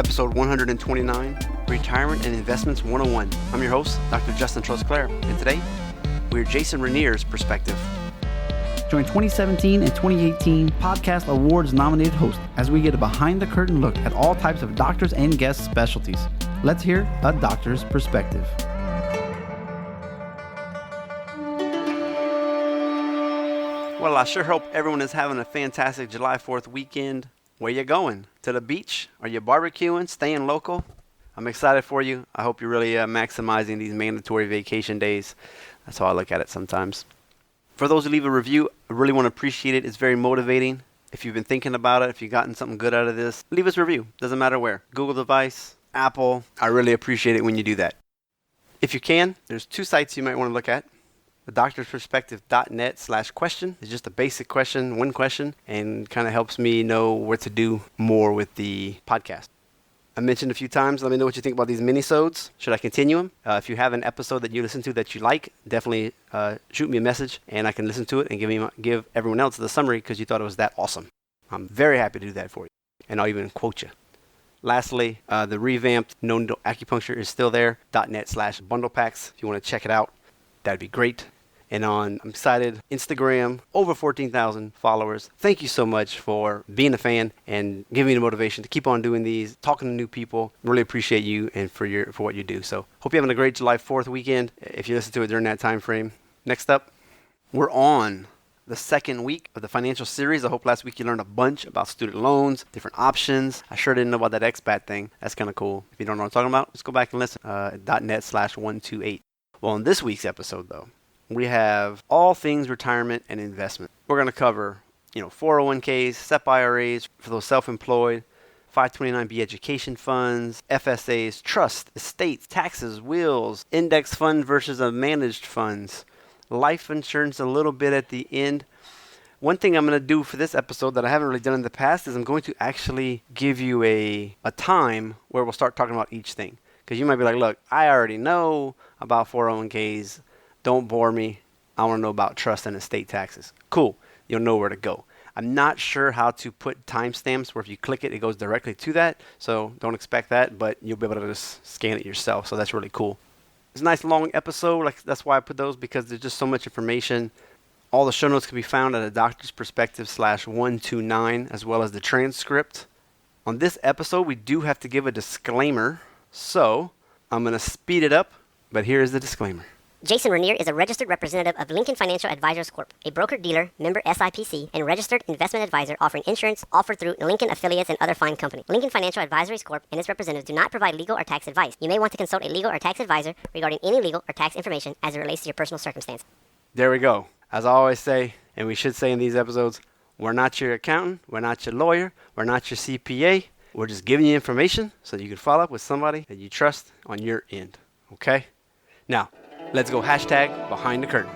episode 129, Retirement and Investments 101. I'm your host, Dr. Justin Trosclair, and today, we're Jason Rainier's perspective. Join 2017 and 2018 Podcast Awards nominated host as we get a behind-the-curtain look at all types of doctors and guest specialties. Let's hear a doctor's perspective. Well, I sure hope everyone is having a fantastic July 4th weekend. Where you going? To the beach? Are you barbecuing? Staying local? I'm excited for you. I hope you're really maximizing these mandatory vacation days. That's how I look at it sometimes. For those who leave a review, I really want to appreciate it. It's very motivating. If you've been thinking about it, if you've gotten something good out of this, leave us a review. Doesn't matter where. Google device, Apple. I really appreciate it when you do that. If you can, there's two sites you might want to look at. thedoctorsperspective.net/question is just a basic question, one question, and kind of helps me know what to do more with the podcast. I mentioned a few times, let me know what you think about these mini-sodes. Should I continue them? If you have an episode that you listen to that you like, definitely shoot me a message and I can listen to it and give everyone else the summary because you thought it was that awesome. I'm very happy to do that for you, and I'll even quote you. Lastly, the revamped No Needle Acupuncture is still there, .net/bundle packs. If you want to check it out, that'd be great. And I'm excited, Instagram, over 14,000 followers. Thank you so much for being a fan and giving me the motivation to keep on doing these, talking to new people. Really appreciate you and for what you do. So hope you're having a great July 4th weekend if you listen to it during that time frame. Next up, we're on the second week of the financial series. I hope last week you learned a bunch about student loans, different options. I sure didn't know about that expat thing. That's kind of cool. If you don't know what I'm talking about, just go back and listen. .net/128. Well, in this week's episode, though, we have all things retirement and investment. We're going to cover, 401ks, SEP IRAs for those self-employed, 529B education funds, FSAs, trust, estates, taxes, wills, index fund versus a managed funds, life insurance a little bit at the end. One thing I'm going to do for this episode that I haven't really done in the past is I'm going to actually give you a time where we'll start talking about each thing. Because you might be like, look, I already know about 401ks. Don't bore me. I want to know about trust and estate taxes. Cool. You'll know where to go. I'm not sure how to put timestamps where if you click it, it goes directly to that. So don't expect that, but you'll be able to just scan it yourself. So that's really cool. It's a nice long episode. That's why I put those, because there's just so much information. All the show notes can be found at thedoctorsperspective/129, as well as the transcript. On this episode, we do have to give a disclaimer. So I'm going to speed it up, but here is the disclaimer. Jason Rainier is a registered representative of Lincoln Financial Advisors Corp., a broker-dealer, member SIPC, and registered investment advisor offering insurance offered through Lincoln affiliates and other fine company. Lincoln Financial Advisories Corp. And its representatives do not provide legal or tax advice. You may want to consult a legal or tax advisor regarding any legal or tax information as it relates to your personal circumstance. There we go. As I always say, and we should say in these episodes, we're not your accountant, we're not your lawyer, we're not your CPA. We're just giving you information so that you can follow up with somebody that you trust on your end. Okay? Now, let's go #behind the curtain.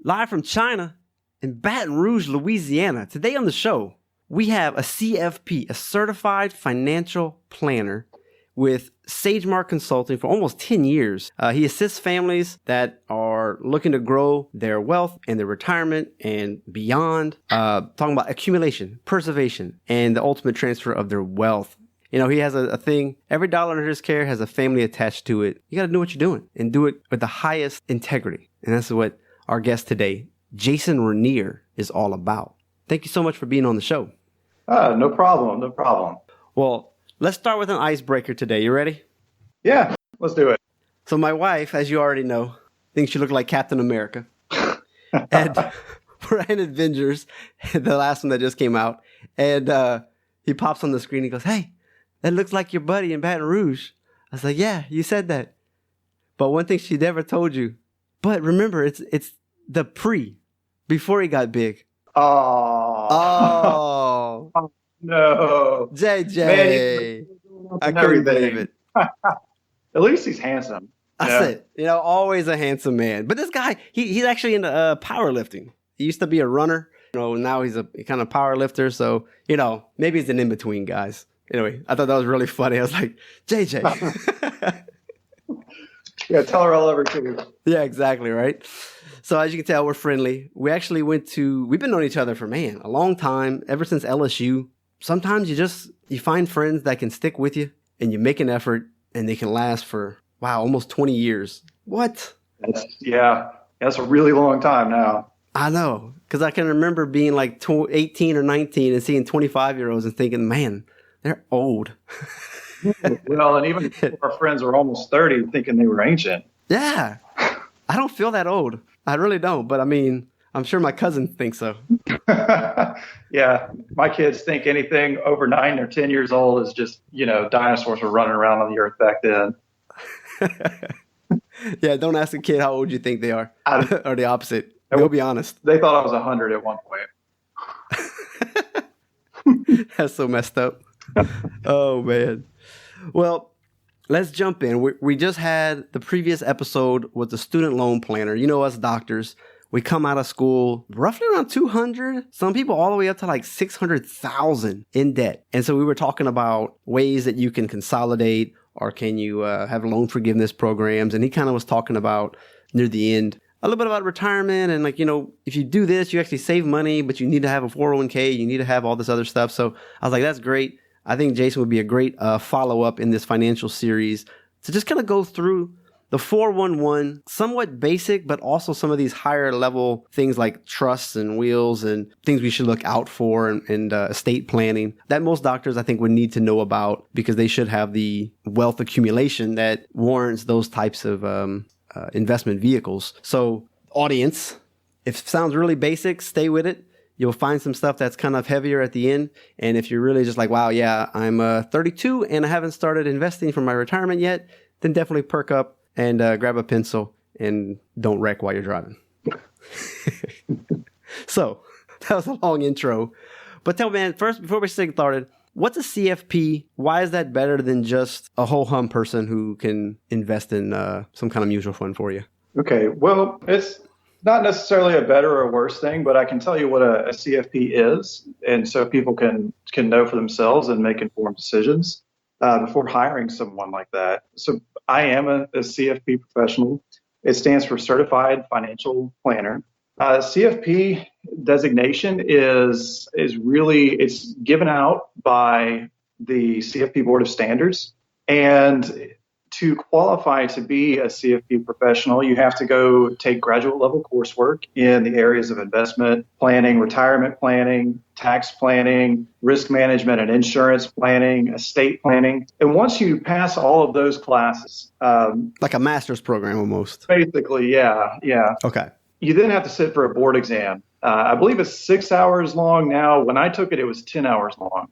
Live from China in Baton Rouge, Louisiana. Today on the show, we have a CFP, a Certified Financial Planner with SageMark Consulting for almost 10 years. He assists families that are looking to grow their wealth and their retirement and beyond, talking about accumulation, preservation, and the ultimate transfer of their wealth. He has a thing. Every dollar under his care has a family attached to it. You got to know what you're doing and do it with the highest integrity. And that's what our guest today, Jason Rainier, is all about. Thank you so much for being on the show. No problem. No problem. Well, let's start with an icebreaker today. You ready? Yeah, let's do it. So my wife, as you already know, thinks she looked like Captain America. And we're in Avengers, the last one that just came out. And he pops on the screen. He goes, "Hey, that looks like your buddy in Baton Rouge." I was like, "Yeah, you said that." But one thing she never told you. But remember, it's the before he got big. Oh. Oh. No. JJ. Man, I couldn't believe it. At least he's handsome. That's it. Always a handsome man. But this guy, he's actually into powerlifting. He used to be a runner. Now he's a kind of power lifter. So, maybe he's an in-between, guys. Anyway, I thought that was really funny. I was like, JJ. Yeah, tell her all over too. Yeah, exactly, right? So as you can tell, we're friendly. We actually we've been knowing each other for, a long time, ever since LSU. sometimes you find friends that can stick with you and you make an effort and they can last for, wow, almost 20 years. What? That's a really long time now. I know, because I can remember being like 18 or 19 and seeing 25-year-olds and thinking, man, they're old. Well, and even our friends were almost 30 thinking they were ancient. Yeah. I don't feel that old. I really don't. But I mean, I'm sure my cousin thinks so. Yeah. My kids think anything over 9 or 10 years old is just, dinosaurs were running around on the earth back then. Yeah. Don't ask a kid how old you think they are or the opposite. They'll be honest. They thought I was 100 at one point. That's so messed up. Oh, man. Well, let's jump in. We just had the previous episode with the student loan planner. You know, us doctors, we come out of school roughly around 200, some people all the way up to like 600,000 in debt. And so we were talking about ways that you can consolidate or can you have loan forgiveness programs. And he kind of was talking about near the end a little bit about retirement and like, if you do this, you actually save money, but you need to have a 401k, you need to have all this other stuff. So I was like, that's great. I think Jason would be a great follow-up in this financial series to just kind of go through the 411, somewhat basic, but also some of these higher level things like trusts and wills and things we should look out for and estate planning that most doctors I think would need to know about because they should have the wealth accumulation that warrants those types of investment vehicles. So audience, if it sounds really basic, stay with it. You'll find some stuff that's kind of heavier at the end. And if you're really just like, wow, yeah, I'm 32 and I haven't started investing for my retirement yet, then definitely perk up and grab a pencil and don't wreck while you're driving. So that was a long intro. But tell me, man, first, before we get started, what's a CFP? Why is that better than just a ho-hum person who can invest in some kind of mutual fund for you? Okay, well, it's not necessarily a better or worse thing, but I can tell you what a CFP is, and so people can know for themselves and make informed decisions before hiring someone like that. So I am a CFP professional. It stands for Certified Financial Planner. CFP designation is really, it's given out by the CFP Board of Standards, and to qualify to be a CFP professional, you have to go take graduate level coursework in the areas of investment planning, retirement planning, tax planning, risk management and insurance planning, estate planning. And once you pass all of those classes, like a master's program almost. Basically, yeah. Okay. You then have to sit for a board exam. I believe it's 6 hours long now. When I took it, it was 10 hours long.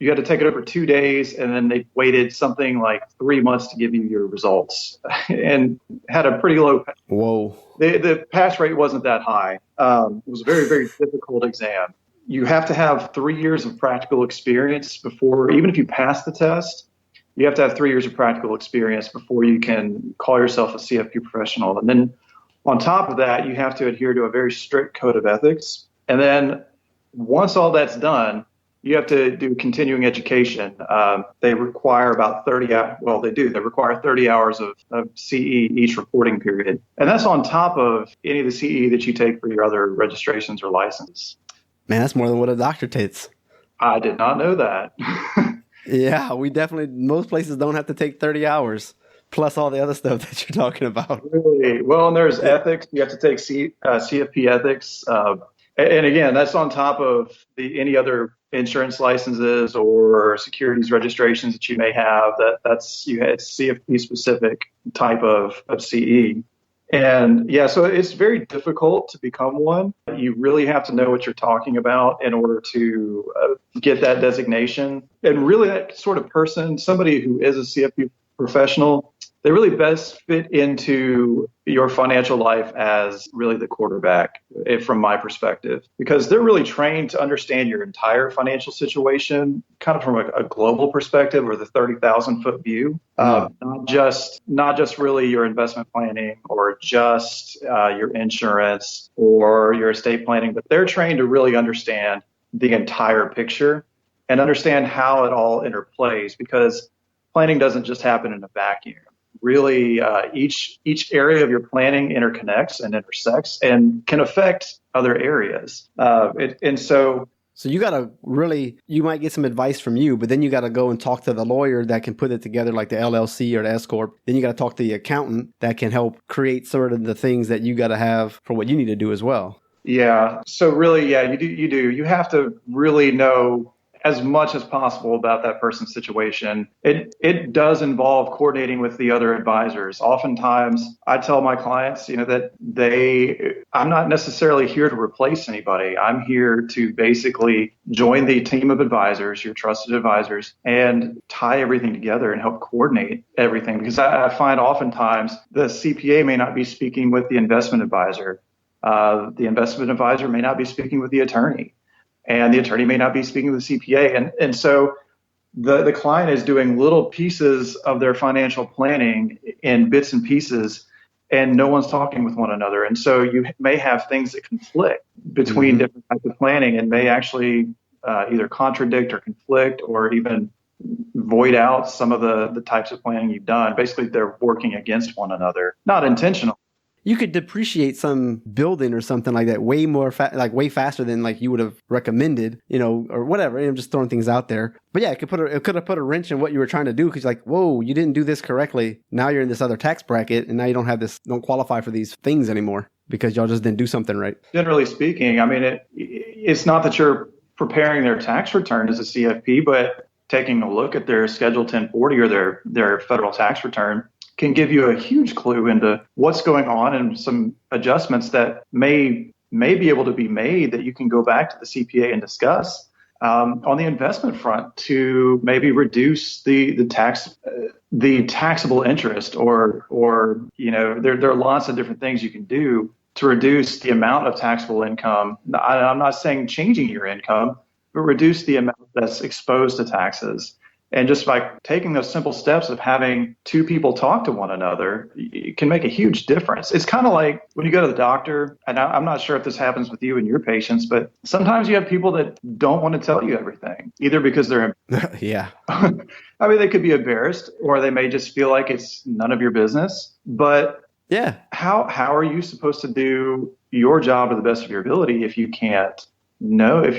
You had to take it over 2 days, and then they waited something like 3 months to give you your results, and had a pretty low. Whoa. The pass rate wasn't that high. It was a very, very difficult exam. You have to have 3 years of practical experience before, even if you pass the test, you have to have 3 years of practical experience before you can call yourself a CFP professional. And then on top of that, you have to adhere to a very strict code of ethics. And then once all that's done, you have to do continuing education. They require about 30 hours. Well, they do. They require 30 hours of CE each reporting period. And that's on top of any of the CE that you take for your other registrations or license. Man, that's more than what a doctor takes. I did not know that. Yeah, most places don't have to take 30 hours, plus all the other stuff that you're talking about. Really? Well, and there's ethics. You have to take CFP ethics. And again, that's on top of any other insurance licenses or securities registrations that you may have. It's CFP specific type of CE. And yeah, so it's very difficult to become one. You really have to know what you're talking about in order to get that designation. And really that sort of person, somebody who is a CFP professional, they really best fit into your financial life as really the quarterback, from my perspective, because they're really trained to understand your entire financial situation, kind of from a global perspective or the 30,000-foot view, not just really your investment planning or just your insurance or your estate planning, but they're trained to really understand the entire picture and understand how it all interplays, because planning doesn't just happen in a vacuum. Really, each area of your planning interconnects and intersects and can affect other areas. And so So you got to really, you might get some advice from you, but then you got to go and talk to the lawyer that can put it together, like the LLC or the S Corp. Then you got to talk to the accountant that can help create sort of the things that you got to have for what you need to do as well. Yeah. So really, yeah, you do. You have to really know as much as possible about that person's situation. It does involve coordinating with the other advisors. Oftentimes, I tell my clients, that I'm not necessarily here to replace anybody. I'm here to basically join the team of advisors, your trusted advisors, and tie everything together and help coordinate everything. Because I find oftentimes the CPA may not be speaking with the investment advisor. The investment advisor may not be speaking with the attorney. And the attorney may not be speaking with the CPA. And so the client is doing little pieces of their financial planning in bits and pieces, and no one's talking with one another. And so you may have things that conflict between different types of planning and may actually either contradict or conflict or even void out some of the types of planning you've done. Basically, they're working against one another, not intentional. You could depreciate some building or something like that way more, way faster than like you would have recommended, or whatever. I'm just throwing things out there. But yeah, it could have put a wrench in what you were trying to do because like, whoa, you didn't do this correctly. Now you're in this other tax bracket, and now you don't qualify for these things anymore because y'all just didn't do something right. Generally speaking, I mean, it's not that you're preparing their tax return as a CFP, but taking a look at their Schedule 1040 or their federal tax return can give you a huge clue into what's going on and some adjustments that may be able to be made that you can go back to the CPA and discuss on the investment front to maybe reduce the taxable interest or there are lots of different things you can do to reduce the amount of taxable income. I'm not saying changing your income, but reduce the amount that's exposed to taxes. And just by taking those simple steps of having two people talk to one another, it can make a huge difference. It's kind of like when you go to the doctor, and I'm not sure if this happens with you and your patients, but sometimes you have people that don't want to tell you everything, either because they're yeah. I mean, they could be embarrassed, or they may just feel like it's none of your business. But yeah, how are you supposed to do your job to the best of your ability if you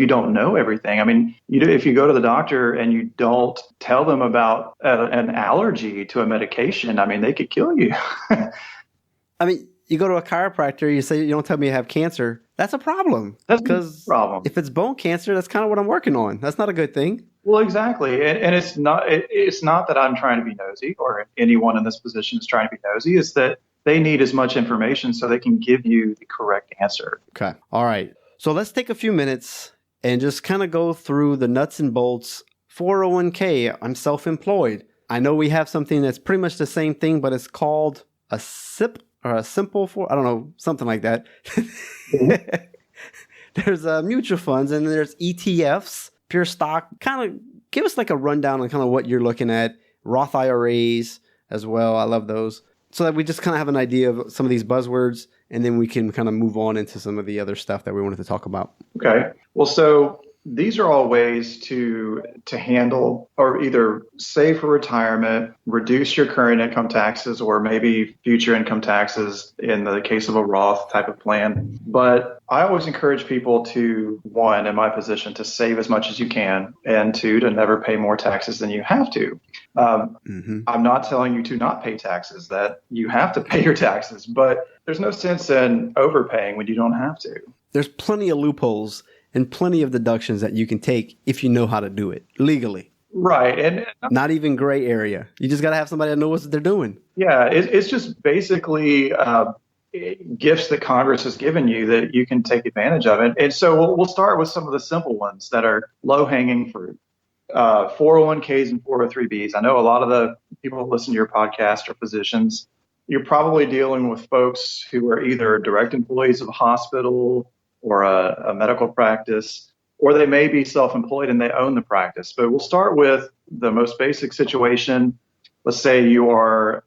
don't know everything? I mean, if you go to the doctor and you don't tell them about an allergy to a medication, I mean, they could kill you. I mean, you go to a chiropractor, you say, you don't tell me you have cancer. That's a problem. That's a problem. If it's bone cancer, that's kind of what I'm working on. That's not a good thing. Well, exactly. And it's not that I'm trying to be nosy or anyone in this position is trying to be nosy. It's that they need as much information so they can give you the correct answer. Okay. All right. So let's take a few minutes and just kind of go through the nuts and bolts. 401k, I'm self-employed. I know we have something that's pretty much the same thing, but it's called a SIP or a simple I don't know, something like that. There's mutual funds and there's ETFs, pure stock. Kind of give us like a rundown on kind of what you're looking at. Roth IRAs as well. I love those. So that we just kind of have an idea of some of these buzzwords, and then we can kind of move on into some of the other stuff that we wanted to talk about. Okay. Well, so these are all ways to handle or either save for retirement, reduce your current income taxes, or maybe future income taxes in the case of a Roth type of plan. But I always encourage people to, one, in my position, to save as much as you can, and two, to never pay more taxes than you have to. I'm not telling you to not pay taxes, that you have to pay your taxes, but there's no sense in overpaying when you don't have to. There's plenty of loopholes and plenty of deductions that you can take if you know how to do it legally. Right. And not even gray area. You just got to have somebody that knows what they're doing. Yeah. It's just basically gifts that Congress has given you that you can take advantage of. And so we'll start with some of the simple ones that are low-hanging fruit. 401ks and 403bs. I know a lot of the people that listen to your podcast are physicians. You're probably dealing with folks who are either direct employees of a hospital or a medical practice, or they may be self-employed and they own the practice. But we'll start with the most basic situation. Let's say you are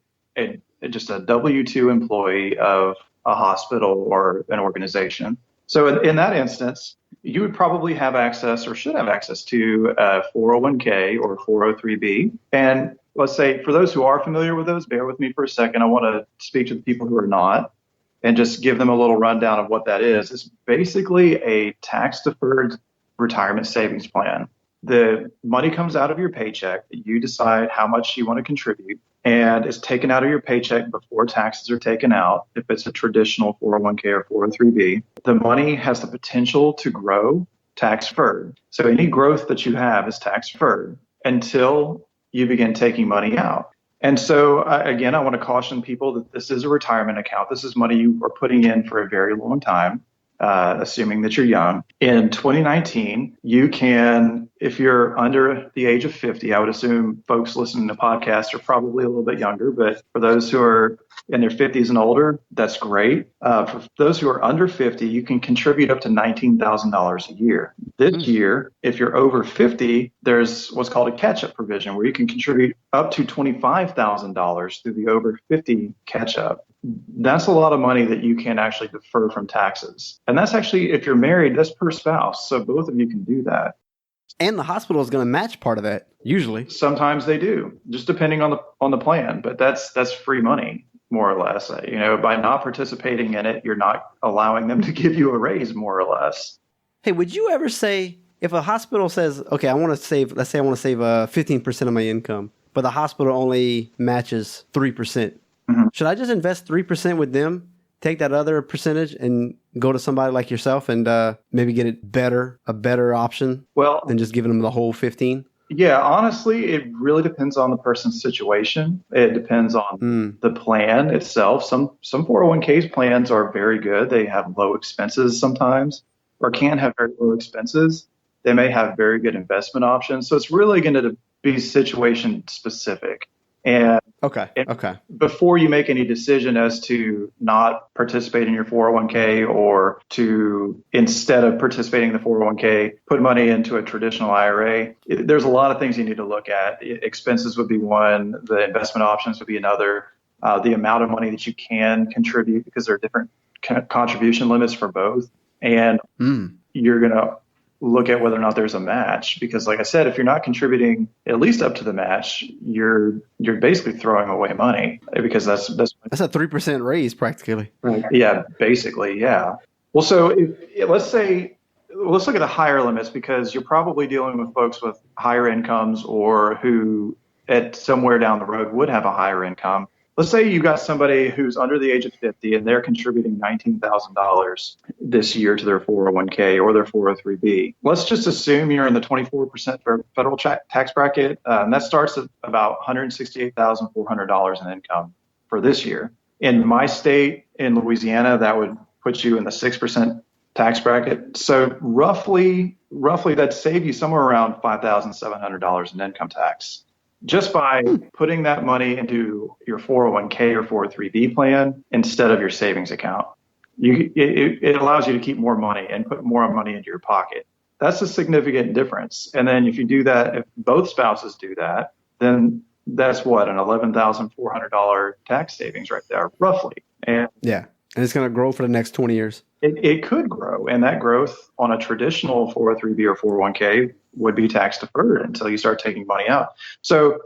just a W-2 employee of a hospital or an organization. So in that instance, you would probably have access or should have access to a 401k or 403b. And let's say for those who are familiar with those, bear with me for a second. I want to speak to the people who are not and just give them a little rundown of what that is. It's basically a tax-deferred retirement savings plan. The money comes out of your paycheck. You decide how much you want to contribute, and it's taken out of your paycheck before taxes are taken out. If it's a traditional 401k or 403b, the money has the potential to grow tax deferred. So any growth that you have is tax deferred until you begin taking money out. And so, again, I want to caution people that this is a retirement account. This is money you are putting in for a very long time, assuming that you're young. In 2019, you can, if you're under the age of 50, I would assume folks listening to podcasts are probably a little bit younger, but for those who are in their 50s and older, that's great. For those who are under 50, you can contribute up to $19,000 a year. This year, if you're over 50, there's what's called a catch-up provision where you can contribute up to $25,000 through the over 50 catch-up. That's a lot of money that you can actually defer from taxes. And that's actually, if you're married, that's per spouse. So both of you can do that. And the hospital is going to match part of that, usually. Sometimes they do, just depending on the plan. But that's free money, more or less. By not participating in it, you're not allowing them to give you a raise, more or less. Hey, would you ever say, if a hospital says, okay, I want to save, let's say I want to save 15% of my income, but the hospital only matches 3%. Should I just invest 3% with them, take that other percentage and go to somebody like yourself and maybe get a better option than just giving them the whole 15? Yeah, honestly, it really depends on the person's situation. It depends on the plan itself. Some 401k plans are very good. They have low expenses sometimes, or can have very low expenses. They may have very good investment options. So it's really going to be situation specific. And Okay. before you make any decision as to not participate in your 401k or to, instead of participating in the 401k, put money into a traditional IRA, there's a lot of things you need to look at. Expenses would be one. The investment options would be another. The amount of money that you can contribute, because there are different contribution limits for both. And you're going to look at whether or not there's a match, because like I said, if you're not contributing at least up to the match, you're basically throwing away money, because that's a 3% raise practically. Right. Yeah, basically. Yeah. Well, so let's look at the higher limits, because you're probably dealing with folks with higher incomes or who at somewhere down the road would have a higher income. Let's say you got somebody who's under the age of 50 and they're contributing $19,000 this year to their 401k or their 403b. Let's just assume you're in the 24% federal tax bracket, and that starts at about $168,400 in income for this year. In my state, in Louisiana, that would put you in the 6% tax bracket. So roughly that'd save you somewhere around $5,700 in income tax, just by putting that money into your 401k or 403b plan instead of your savings account. It allows you to keep more money and put more money into your pocket. That's a significant difference. And then if you do that, if both spouses do that, then that's an $11,400 tax savings right there, roughly. And yeah, and it's going to grow for the next 20 years. It could grow, and that growth on a traditional 403b or 401k would be tax deferred until you start taking money out. So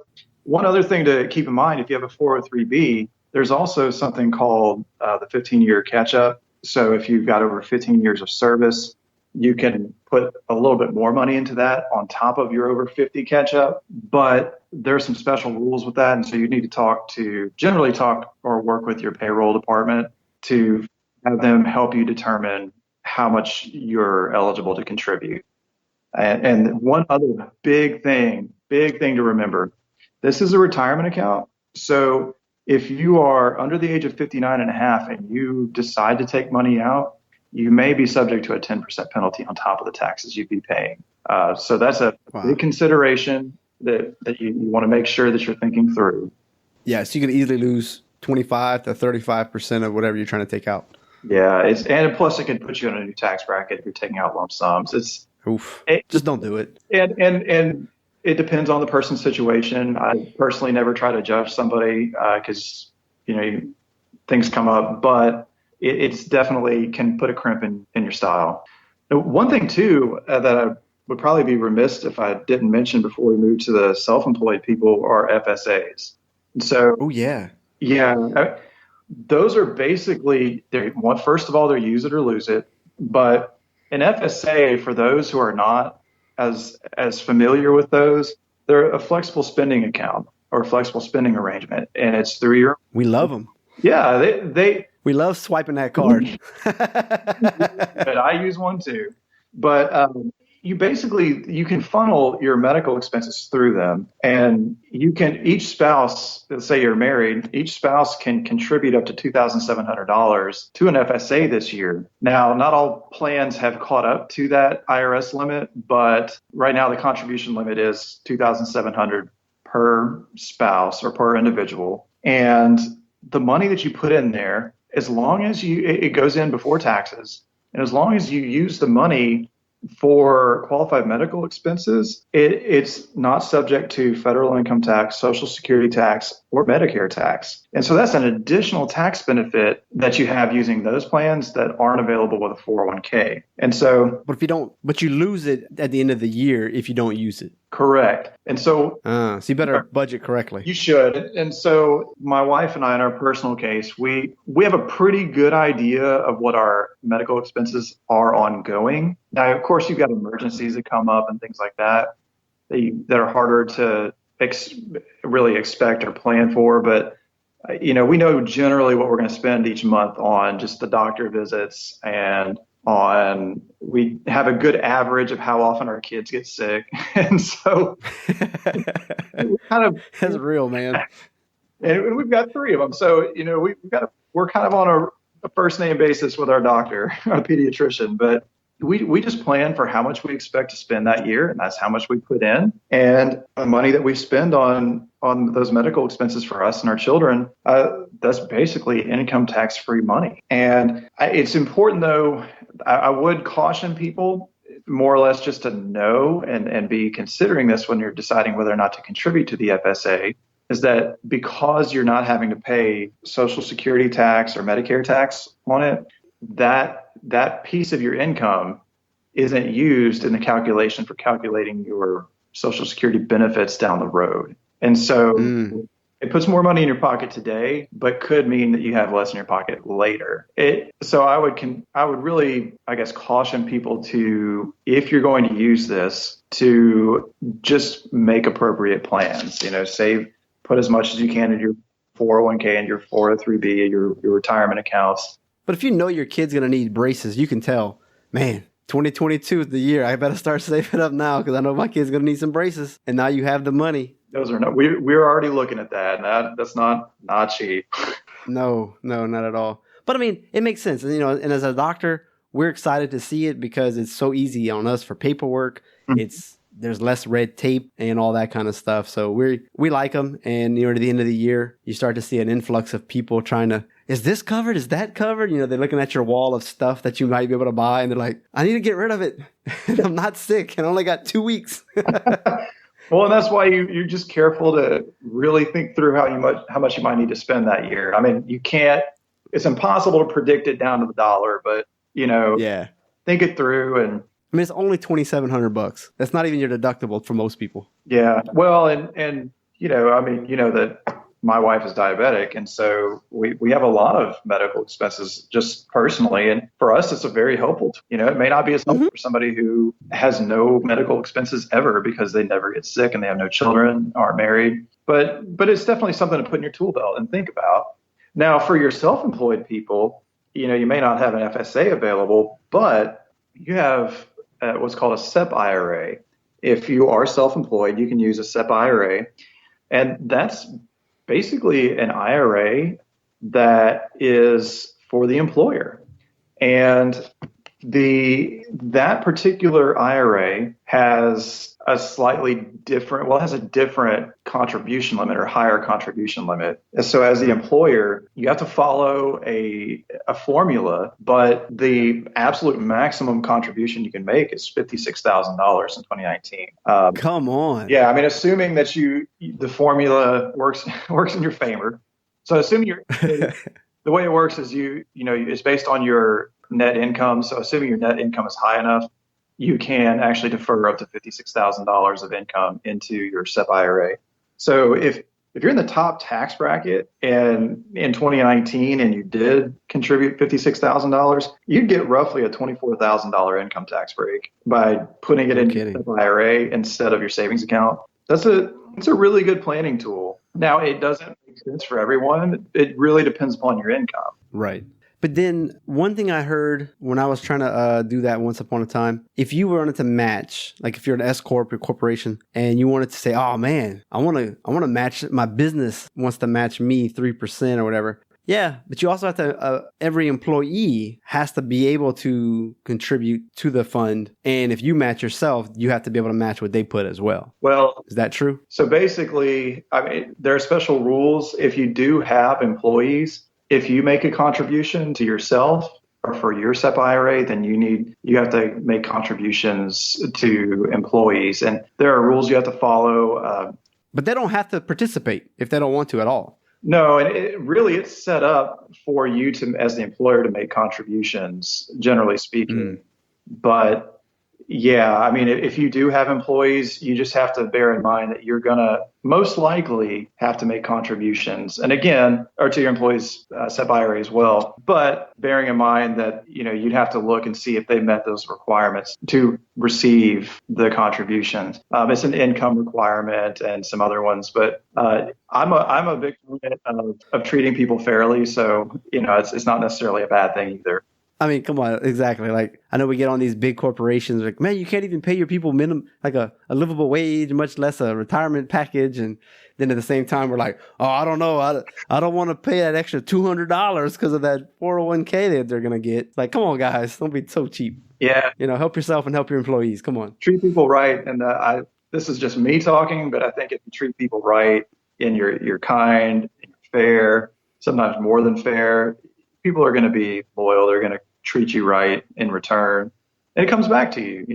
one other thing to keep in mind, if you have a 403b, there's also something called the 15-year catch-up. So if you've got over 15 years of service, you can put a little bit more money into that on top of your over 50 catch-up. But there are some special rules with that, and so you need to generally talk or work with your payroll department to have them help you determine how much you're eligible to contribute. And one other big thing to remember, this is a retirement account. So if you are under the age of 59 and a half and you decide to take money out, you may be subject to a 10% penalty on top of the taxes you'd be paying. So that's a big consideration that you want to make sure that you're thinking through. Yeah, so you can easily lose 25 to 35% of whatever you're trying to take out. Yeah, and plus it can put you in a new tax bracket if you're taking out lump sums. Just don't do it. And it depends on the person's situation. I personally never try to judge somebody because things come up, but it's definitely can put a crimp in your style. Now, one thing too that I would probably be remiss if I didn't mention before we move to the self-employed people are FSAs. So, those are basically, first of all, they're use it or lose it. But an FSA, for those who are not as familiar with those, they're a flexible spending account or flexible spending arrangement, and it's through your. We love them. Yeah, they We love swiping that card. but I use one too. But you can funnel your medical expenses through them, and each spouse, let's say you're married, each spouse can contribute up to $2,700 to an FSA this year. Now, not all plans have caught up to that IRS limit, but right now the contribution limit is $2,700 per spouse or per individual. And the money that you put in there, as long as it goes in before taxes, and as long as you use the money for qualified medical expenses, it's not subject to federal income tax, Social Security tax, or Medicare tax. And so that's an additional tax benefit that you have using those plans that aren't available with a 401k. And so, but you lose it at the end of the year if you don't use it. Correct. And so, so you better budget correctly. You should. And so my wife and I, in our personal case, we have a pretty good idea of what our medical expenses are ongoing. Now, of course, you've got emergencies that come up and things like that that are harder to really expect or plan for. But, we know generally what we're going to spend each month on just the doctor visits, and we have a good average of how often our kids get sick. And so that's real, man. And we've got 3 of them. So, we're kind of on a first name basis with our doctor, our pediatrician, but we just plan for how much we expect to spend that year, and that's how much we put in. And the money that we spend on those medical expenses for us and our children, that's basically income tax-free money. And it's important, though, I would caution people more or less just to know and be considering this when you're deciding whether or not to contribute to the FSA, is that because you're not having to pay Social Security tax or Medicare tax on it, that piece of your income isn't used in the calculation for calculating your Social Security benefits down the road. And so it puts more money in your pocket today, but could mean that you have less in your pocket later. So I would really, I guess, caution people to, if you're going to use this, to just make appropriate plans. Put as much as you can in your 401k and your 403b and your retirement accounts. But if you know your kid's going to need braces, you can tell, man, 2022 is the year. I better start saving up now because I know my kid's going to need some braces. And now you have the money. Those are not. We're already looking at that. And that's not cheap. No, not at all. But I mean, it makes sense. And, and as a doctor, we're excited to see it because it's so easy on us for paperwork. Mm-hmm. There's less red tape and all that kind of stuff. So we like them. And, at the end of the year, you start to see an influx of people trying to, is this covered? Is that covered? They're looking at your wall of stuff that you might be able to buy. And they're like, I need to get rid of it. I'm not sick. I only got 2 weeks. Well, and that's why you're just careful to really think through how much you might need to spend that year. I mean, it's impossible to predict it down to the dollar, but, think it through. And I mean, it's only $2,700. That's not even your deductible for most people. Yeah. Well, and that my wife is diabetic, and so we have a lot of medical expenses just personally. And for us, it's a very helpful. It may not be as helpful for somebody who has no medical expenses ever because they never get sick and they have no children, aren't married. But it's definitely something to put in your tool belt and think about. Now, for your self-employed people, you may not have an FSA available, but you have what's called a SEP IRA. If you are self-employed, you can use a SEP IRA, and that's basically an IRA that is for the employer. And that particular IRA has a different contribution limit or higher contribution limit. So as the employer, you have to follow a formula, but the absolute maximum contribution you can make is $56,000 in 2019. Come on. Yeah, I mean, assuming that the formula works in your favor. So assuming the way it works is it's based on your net income. So assuming your net income is high enough, you can actually defer up to $56,000 of income into your SEP IRA. So if if you're in the top tax bracket and in 2019 and you did contribute $56,000, you'd get roughly a $24,000 income tax break by putting it into your SEP IRA instead of your savings account. It's a really good planning tool. Now, it doesn't make sense for everyone. It really depends upon your income. Right. But then one thing I heard when I was trying to do that once upon a time, if you wanted to match, like if you're an S corp or corporation, and you wanted to say, "Oh man, I want to match, my business wants to match me 3% or whatever." Yeah, but you also have to. Every employee has to be able to contribute to the fund, and if you match yourself, you have to be able to match what they put as well. Well, is that true? So basically, I mean, there are special rules if you do have employees. If you make a contribution to yourself or for your SEP IRA, then you have to make contributions to employees, and there are rules you have to follow. But they don't have to participate if they don't want to at all. No, and it's set up for you to, as the employer, to make contributions, generally speaking. But yeah, I mean, if you do have employees, you just have to bear in mind that you're going to most likely have to make contributions. And again, or to your employees' SEP IRA as well. But bearing in mind that, you'd have to look and see if they met those requirements to receive the contributions. It's an income requirement and some other ones. But I'm a big fan of treating people fairly. So, it's not necessarily a bad thing either. I mean, come on, exactly. Like, I know we get on these big corporations, like, man, you can't even pay your people minimum, like a livable wage, much less a retirement package. And then at the same time, we're like, oh, I don't know. I don't want to pay that extra $200 because of that 401k that they're going to get. Like, come on, guys, don't be so cheap. Yeah. Help yourself and help your employees. Come on. Treat people right. And this is just me talking, but I think if you treat people right and you're kind, and you're fair, sometimes more than fair, people are going to be loyal. They're going to treat you right in return, and it comes back to you.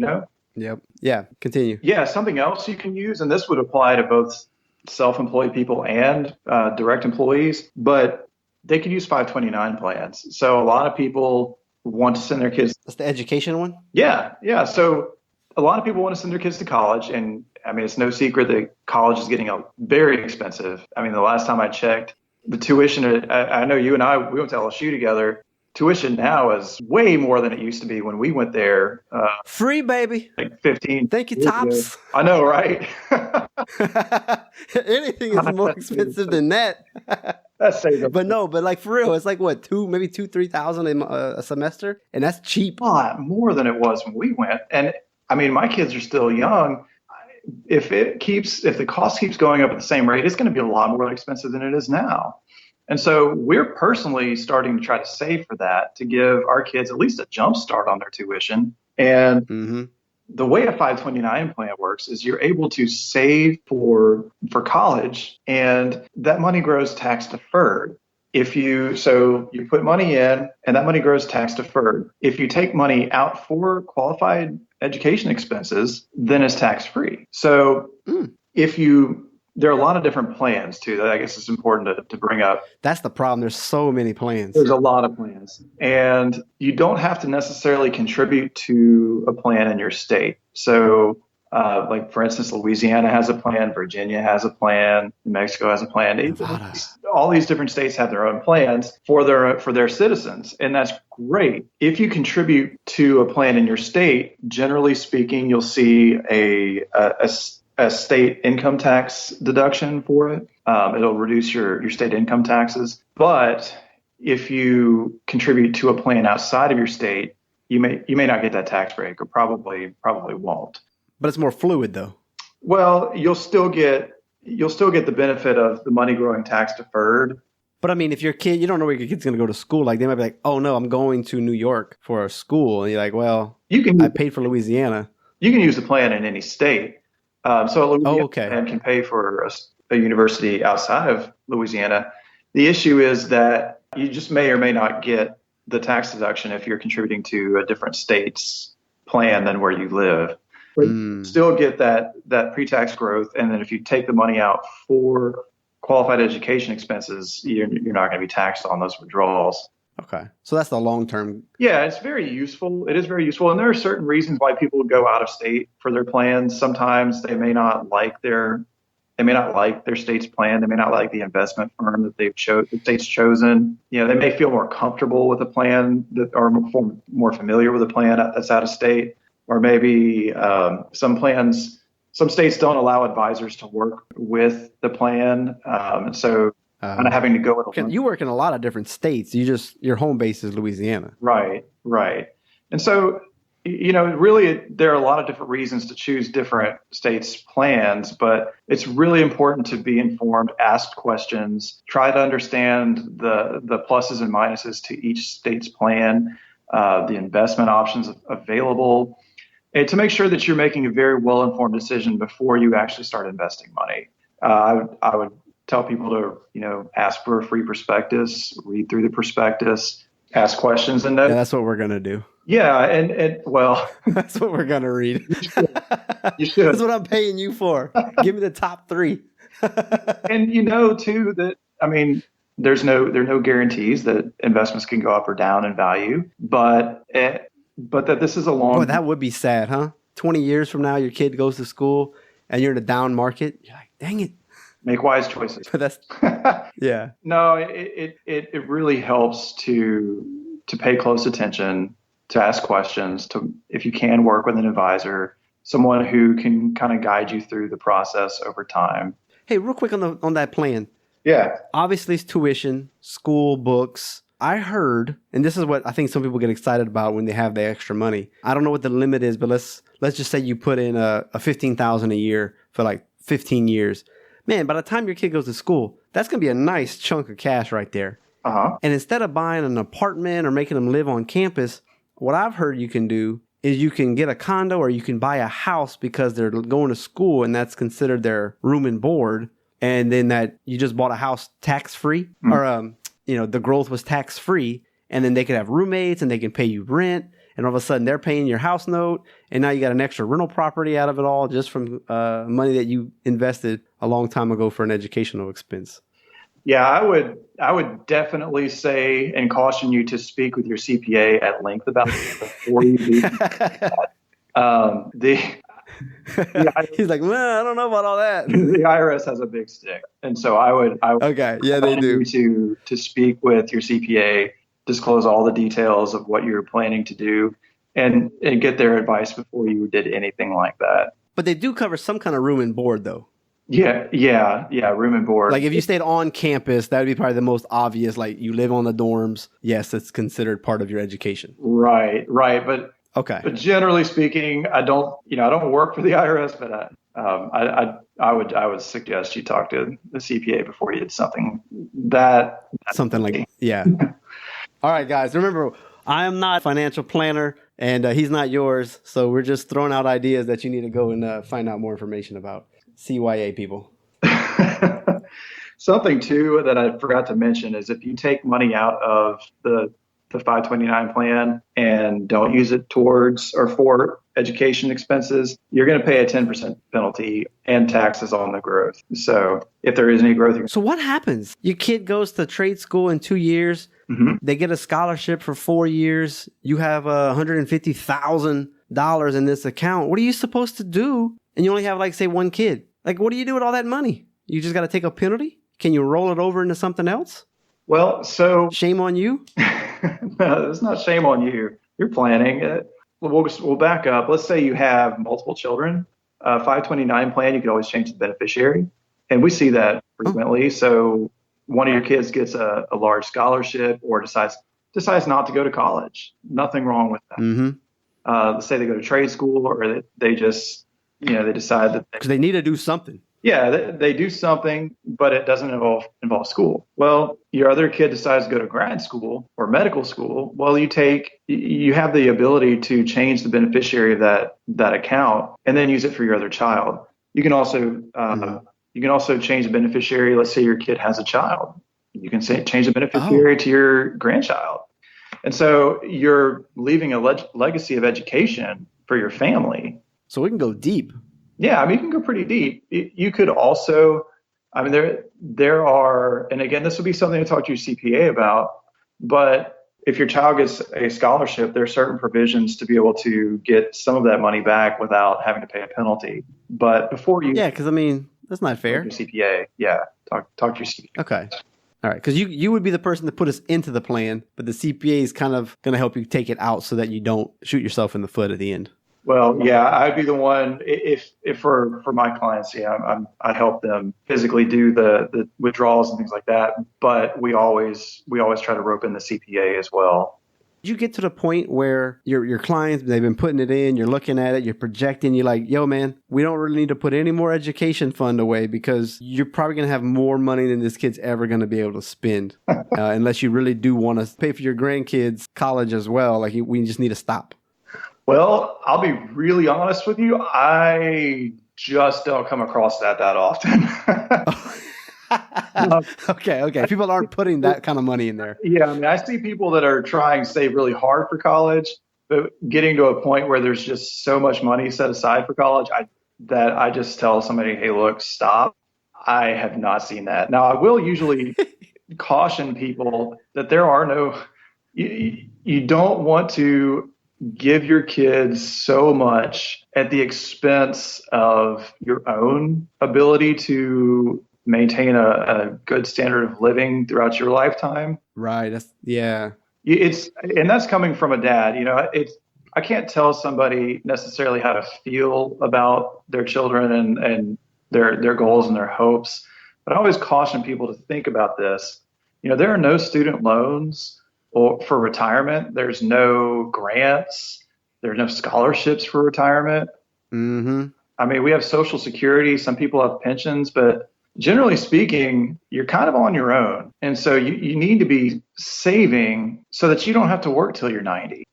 Yep. Yeah. Continue. Yeah. Something else you can use, and this would apply to both self-employed people and direct employees, but they could use 529 plans. So a lot of people want to send their kids. That's the education one? Yeah. Yeah. So a lot of people want to send their kids to college, and I mean, it's no secret that college is getting very expensive. I mean, the last time I checked, the tuition, I know you and we went to LSU together. Tuition now is way more than it used to be when we went there. Free, baby. Like 15. Thank you, Tops. I know, right? Anything is more expensive than that. That's safe. But no, but like for real, it's like what, maybe 3,000 a semester, and that's cheap. A lot more than it was when we went. And I mean, my kids are still young. If the cost keeps going up at the same rate, it's going to be a lot more expensive than it is now. And so we're personally starting to try to save for that, to give our kids at least a jump start on their tuition. And the way a 529 plan works is you're able to save for college, and that money grows tax deferred. So you put money in and that money grows tax deferred. If you take money out for qualified education expenses, then it's tax free. So there are a lot of different plans too that I guess is important to bring up. That's the problem. There's so many plans. There's a lot of plans, and you don't have to necessarily contribute to a plan in your state. So like for instance, Louisiana has a plan, Virginia has a plan, New Mexico has a plan. All these different states have their own plans for their citizens, and that's great. If you contribute to a plan in your state, generally speaking, you'll see a state income tax deduction for it. It'll reduce your state income taxes. But if you contribute to a plan outside of your state, you may not get that tax break, or probably won't. But it's more fluid though. Well, you'll still get the benefit of the money growing tax deferred. But I mean, if your kid, you don't know where your kid's going to go to school. Like they might be like, oh no, I'm going to New York for a school. And you're like, well, I paid for Louisiana. You can use the plan in any state. So a Louisiana plan can pay for a university outside of Louisiana. The issue is that you just may or may not get the tax deduction if you're contributing to a different state's plan than where you live. But you still get that pre-tax growth, and then if you take the money out for qualified education expenses, you're not going to be taxed on those withdrawals. Okay. So that's the long term. Yeah, it's very useful. It is very useful. And there are certain reasons why people would go out of state for their plans. Sometimes they may not like their They may not like their state's plan. They may not like the investment firm that the state's chosen. They may feel more comfortable with a plan that, or more familiar with a plan that's out of state. Or maybe some states don't allow advisors to work with the plan. And so kind of having to go with you work in a lot of different states. Your home base is Louisiana. Right. And so, really there are a lot of different reasons to choose different states' plans, but it's really important to be informed, ask questions, try to understand the pluses and minuses to each state's plan, the investment options available, and to make sure that you're making a very well-informed decision before you actually start investing money. I would tell people to, ask for a free prospectus, read through the prospectus, ask questions, and that's what we're gonna do. Yeah, and well, that's what we're gonna read. You should. That's what I'm paying you for. Give me the top 3. And too that there's no guarantees that investments can go up or down in value, but that this is a long. Boy, that would be sad, huh? 20 years from now, your kid goes to school and you're in a down market. You're like, dang it. Make wise choices. But that's yeah. No, it really helps to pay close attention, to ask questions, to, if you can, work with an advisor, someone who can kind of guide you through the process over time. Hey, real quick on that plan. Yeah. Obviously, it's tuition, school, books. I heard, and this is what I think some people get excited about when they have the extra money. I don't know what the limit is, but let's just say you put in a $15,000 a year for like 15 years. Man, by the time your kid goes to school, that's going to be a nice chunk of cash right there. Uh-huh. And instead of buying an apartment or making them live on campus, what I've heard you can do is you can get a condo or you can buy a house because they're going to school and that's considered their room and board. And then that you just bought a house tax-free or, the growth was tax-free. And then they could have roommates and they can pay you rent. And all of a sudden they're paying your house note. And now you got an extra rental property out of it all just from money that you invested a long time ago for an educational expense. Yeah, I would definitely say and caution you to speak with your CPA at length about it before you do that. He's like, well, I don't know about all that. The IRS has a big stick, and so I would okay, yeah, they do. To speak with your CPA, disclose all the details of what you're planning to do, and get their advice before you did anything like that. But they do cover some kind of room and board, though. Yeah, room and board. Like if you stayed on campus, that would be probably the most obvious. Like you live on the dorms, yes, it's considered part of your education. Right. But okay. But generally speaking, I don't work for the IRS, but I would suggest you talk to the CPA before you did something like yeah. All right, guys. Remember, I am not a financial planner, and he's not yours. So we're just throwing out ideas that you need to go and find out more information about. CYA people. Something too that I forgot to mention is if you take money out of the 529 plan and don't use it towards or for education expenses, you're going to pay a 10% penalty and taxes on the growth. So if there is any growth. So what happens? Your kid goes to trade school in 2 years. Mm-hmm. They get a scholarship for 4 years. You have $150,000 in this account. What are you supposed to do? And you only have, like, say, one kid. Like, what do you do with all that money? You just got to take a penalty? Can you roll it over into something else? Well, so... Shame on you? No, it's not shame on you. You're planning it. We'll back up. Let's say you have multiple children. 529 plan, you can always change the beneficiary. And we see that frequently. So one of your kids gets a large scholarship or decides not to go to college. Nothing wrong with that. Mm-hmm. Let's say they go to trade school or they just... they decide that because they need to do something. Yeah, they do something, but it doesn't involve school. Well, your other kid decides to go to grad school or medical school. Well, you have the ability to change the beneficiary of that account and then use it for your other child. You can also change the beneficiary. Let's say your kid has a child. You can change the beneficiary to your grandchild, and so you're leaving a legacy of education for your family. So we can go deep. Yeah, you can go pretty deep. You could also, there are, and again, this would be something to talk to your CPA about, but if your child gets a scholarship, there are certain provisions to be able to get some of that money back without having to pay a penalty. But before you... Yeah, because That's not fair. Talk to your CPA. Yeah. Talk to your CPA. Okay. All right. Because you would be the person to put us into the plan, but the CPA is kind of going to help you take it out so that you don't shoot yourself in the foot at the end. Well, yeah, I'd be the one if for my clients, I help them physically do the withdrawals and things like that. But we always try to rope in the CPA as well. Did you get to the point where your clients, they've been putting it in, you're looking at it, you're projecting, you're like, yo, man, we don't really need to put any more education fund away because you're probably going to have more money than this kid's ever going to be able to spend unless you really do want to pay for your grandkids' college as well. Like we just need to stop. Well, I'll be really honest with you. I just don't come across that often. Okay. People aren't putting that kind of money in there. Yeah, I mean, I see people that are trying to save really hard for college, but getting to a point where there's just so much money set aside for college, I just tell somebody, hey, look, stop. I have not seen that. Now, I will usually caution people that there are no, you don't want to give your kids so much at the expense of your own ability to maintain a good standard of living throughout your lifetime. Right. And that's coming from a dad. I can't tell somebody necessarily how to feel about their children and their goals and their hopes, but I always caution people to think about this. There are no student loans for retirement. There's no grants. There's no scholarships for retirement. Mm-hmm. I mean, we have Social Security. Some people have pensions, but generally speaking, you're kind of on your own. And so you need to be saving so that you don't have to work till you're 90.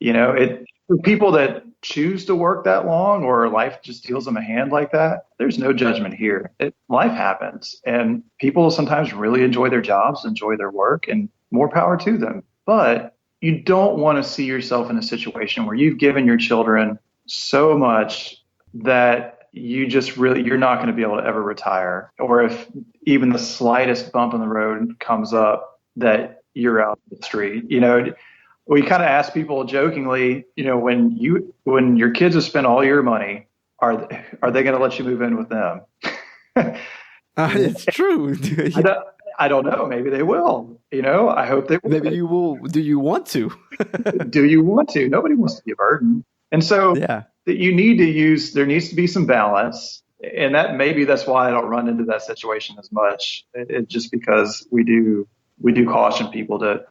For people that choose to work that long or life just deals them a hand like that, there's no judgment here. Life happens, and people sometimes really enjoy their jobs, enjoy their work, and more power to them. But you don't want to see yourself in a situation where you've given your children so much that you're not going to be able to ever retire. Or if even the slightest bump in the road comes up, that you're out the street. We kind of ask people jokingly, when your kids have spent all your money, are they going to let you move in with them? It's true. I don't know. Maybe they will. I hope they will. Maybe you will. Do you want to? Do you want to? Nobody wants to be a burden. And so there needs to be some balance. And that's why I don't run into that situation as much. It's just because we do caution people to,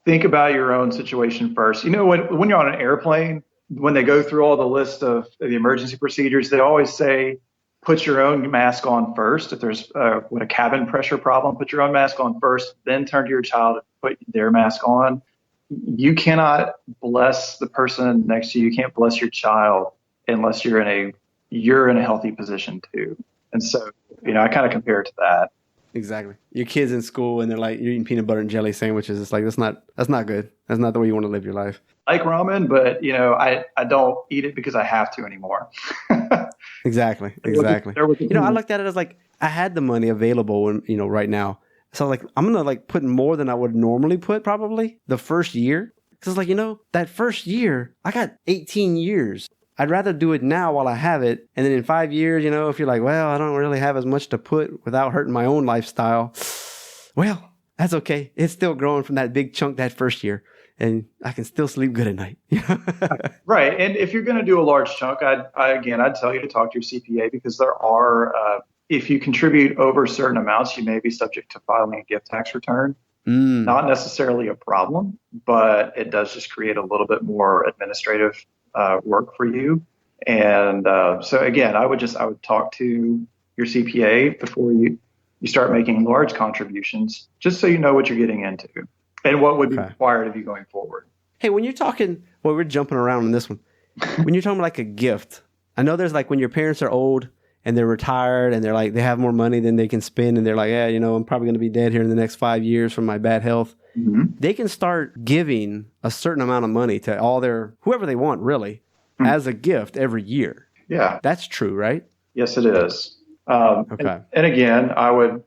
think about your own situation first. When you're on an airplane, when they go through all the list of the emergency procedures, they always say, put your own mask on first. If there's a cabin pressure problem, put your own mask on first, then turn to your child and put their mask on. You cannot bless the person next to you. You can't bless your child unless you're in a healthy position too. And so, I kind of compare it to that. Exactly. Your kids in school and they're like, you're eating peanut butter and jelly sandwiches. It's like, that's not good. That's not the way you want to live your life. I like ramen, but I don't eat it because I have to anymore. Exactly. I looked at it as like, I had the money available right now. So like, I'm going to put more than I would normally put probably the first year. Because that first year, I got 18 years. I'd rather do it now while I have it. And then in 5 years, if you're like, well, I don't really have as much to put without hurting my own lifestyle. Well, that's okay. It's still growing from that big chunk that first year. And I can still sleep good at night. Right. And if you're going to do a large chunk, I'd tell you to talk to your CPA because there are, if you contribute over certain amounts, you may be subject to filing a gift tax return. Not necessarily a problem, but it does just create a little bit more administrative work for you. And so again, I would talk to your CPA before you start making large contributions, just so you know what you're getting into and what would be required of you going forward. Hey, when you're talking, we're jumping around on this one. When you're talking like a gift, I know there's when your parents are old and they're retired and they're like, they have more money than they can spend. And they're like, I'm probably going to be dead here in the next 5 years from my bad health. Mm-hmm. They can start giving a certain amount of money to whoever they want, really, as a gift every year. Yeah. That's true, right? Yes, it is. Okay. And again, I would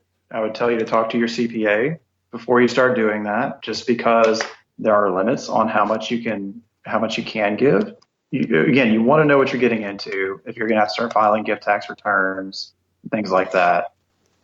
tell you to talk to your CPA before you start doing that, just because there are limits on how much you can give. You want to know what you're getting into. If you're going to have to start filing gift tax returns, things like that.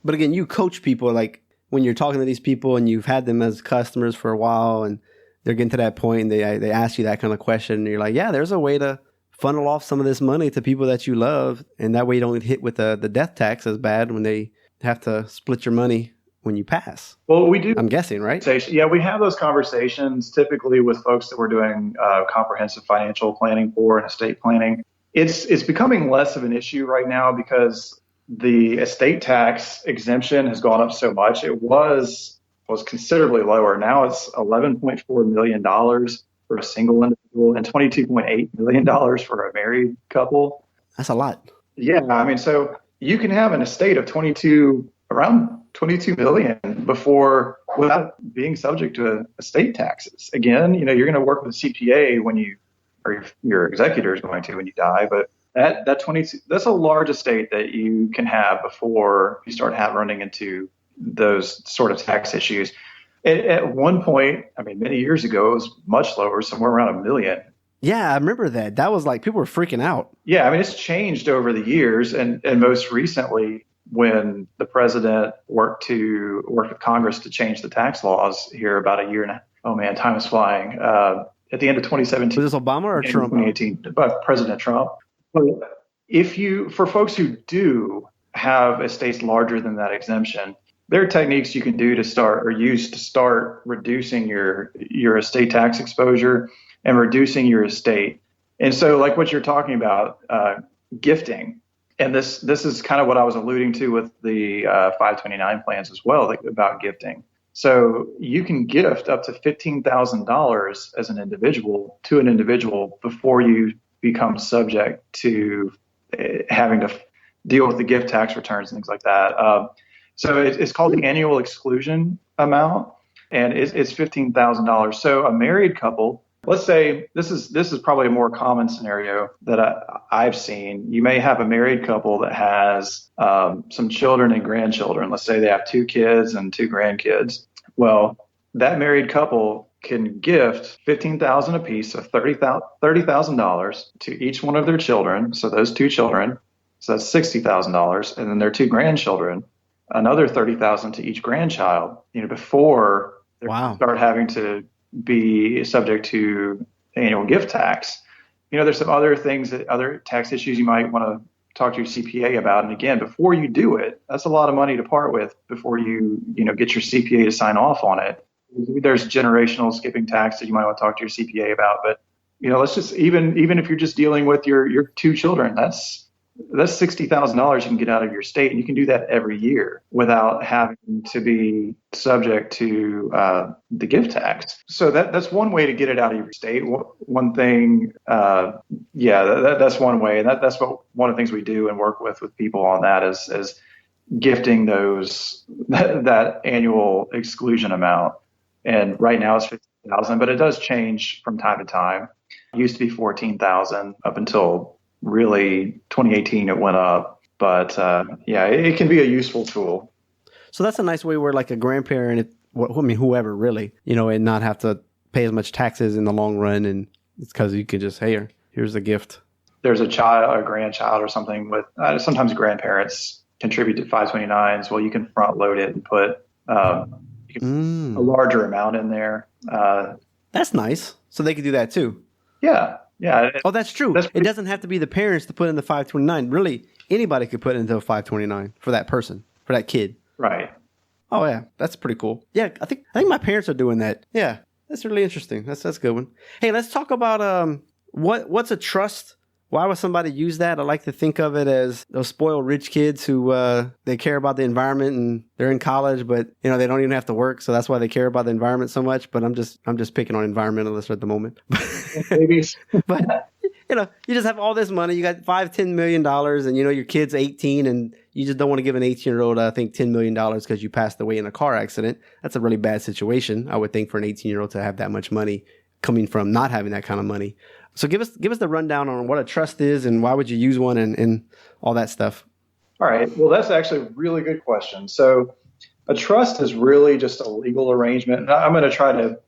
But again, you coach people, like when you're talking to these people and you've had them as customers for a while and they're getting to that point and they ask you that kind of question and you're like, yeah, there's a way to funnel off some of this money to people that you love. And that way you don't hit with the death tax as bad when they have to split your money when you pass. Well, we do. I'm guessing, right? Yeah, we have those conversations typically with folks that we're doing comprehensive financial planning for and estate planning. It's becoming less of an issue right now because the estate tax exemption has gone up so much. It was considerably lower. Now it's $11.4 million for a single individual and $22.8 million for a married couple. That's a lot. Yeah, I mean, so you can have an estate of around 22 million without being subject to estate taxes. Again, you're going to work with a CPA or your executor is going to when you die, but that 22, that's a large estate that you can have before you start running into those sort of tax issues. At one point, I mean, many years ago, it was much lower, somewhere around $1 million. Yeah, I remember that. That was like, people were freaking out. Yeah, I mean, it's changed over the years. And most recently, when the president worked with Congress to change the tax laws here about a year and oh man, time is flying. At the end of 2017. Was this Obama or Trump? 2018, President Trump. But for folks who do have estates larger than that exemption, there are techniques you can do to start reducing your estate tax exposure and reducing your estate. And so like what you're talking about, gifting. And this is kind of what I was alluding to with the 529 plans as well, like about gifting. So you can gift up to $15,000 as an individual to an individual before you become subject to having to deal with the gift tax returns and things like that. So it's called the annual exclusion amount, and it's $15,000. So a married couple, let's say this is probably a more common scenario that I've seen. You may have a married couple that has some children and grandchildren. Let's say they have 2 kids and 2 grandkids. Well, that married couple can gift $15,000 apiece, so $30,000 to each one of their children. So those 2 children, so that's $60,000, and then their 2 grandchildren, another $30,000 to each grandchild. Before they start having to be subject to annual gift tax. There's some other things other tax issues you might want to talk to your CPA about. And again, before you do it, that's a lot of money to part with before you get your CPA to sign off on it. There's generational skipping tax that you might want to talk to your CPA about. But, let's just, even if you're just dealing with your 2 children, that's $60,000 you can get out of your estate, and you can do that every year without having to be subject to the gift tax. So that's one way to get it out of your estate. One thing, that's one way, and that's what one of the things we do and work with people on that is gifting that annual exclusion amount. And right now it's $15,000, but it does change from time to time. It used to be $14,000 up until really 2018 it went up, but it can be a useful tool. So that's a nice way where like a grandparent, whoever really, and not have to pay as much taxes in the long run, and it's because you can just, hey, here's a gift. There's a grandchild or something with sometimes grandparents contribute to 529s. Well, you can front load it and put a larger amount in there. That's nice. So they could do that too. Yeah. Yeah. Oh, that's true. It doesn't have to be the parents to put in the 529. Really, anybody could put into a 529 for that person, for that kid. Right. Oh yeah, that's pretty cool. Yeah, I think my parents are doing that. Yeah, that's really interesting. That's a good one. Hey, let's talk about what's a trust. Why would somebody use that? I like to think of it as those spoiled rich kids who they care about the environment and they're in college, but they don't even have to work, so that's why they care about the environment so much. But I'm just picking on environmentalists at the moment. Maybe. But you just have all this money. You got $5-10 million, and your kid's 18, and you just don't want to give an 18-year-old, I think, $10 million because you passed away in a car accident. That's a really bad situation, I would think, for an 18-year-old to have that much money coming from not having that kind of money. So give us the rundown on what a trust is and why would you use one and all that stuff. All right. Well, that's actually a really good question. So a trust is really just a legal arrangement. And I'm going to try to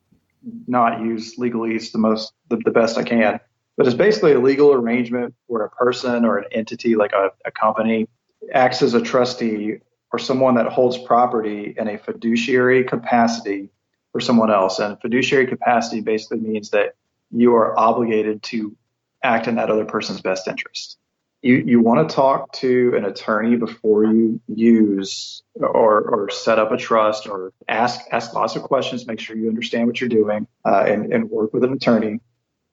not use legalese the best I can, but it's basically a legal arrangement where a person or an entity like a company acts as a trustee or someone that holds property in a fiduciary capacity for someone else. And fiduciary capacity basically means that you are obligated to act in that other person's best interest. You want to talk to an attorney before you use or set up a trust, or ask lots of questions, make sure you understand what you're doing, and work with an attorney.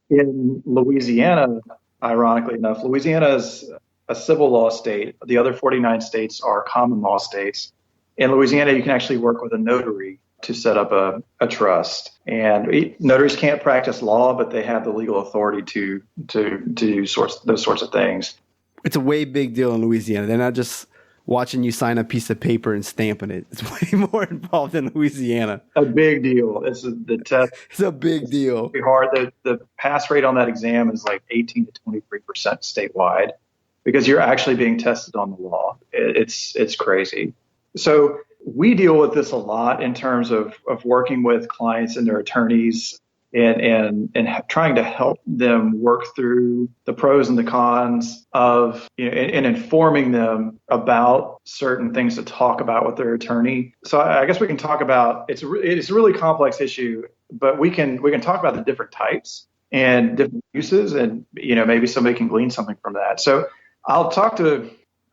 In Louisiana, ironically enough, Louisiana is a civil law state. The other 49 states are common law states. In Louisiana, you can actually work with a notary to set up a trust. And notaries can't practice law, but they have the legal authority to do those sorts of things. It's a way big deal in Louisiana. They're not just watching you sign a piece of paper and stamping it. It's way more involved in Louisiana. A big deal. It's the test. It's a big deal. It's hard. The pass rate on that exam is like 18 to 23% statewide, because you're actually being tested on the law. It's crazy. So we deal with this a lot in terms of working with clients and their attorneys, and trying to help them work through the pros and the cons of, and informing them about certain things to talk about with their attorney. So I guess we can talk about, it's a really complex issue, but we can talk about the different types and different uses, and maybe somebody can glean something from that. So I'll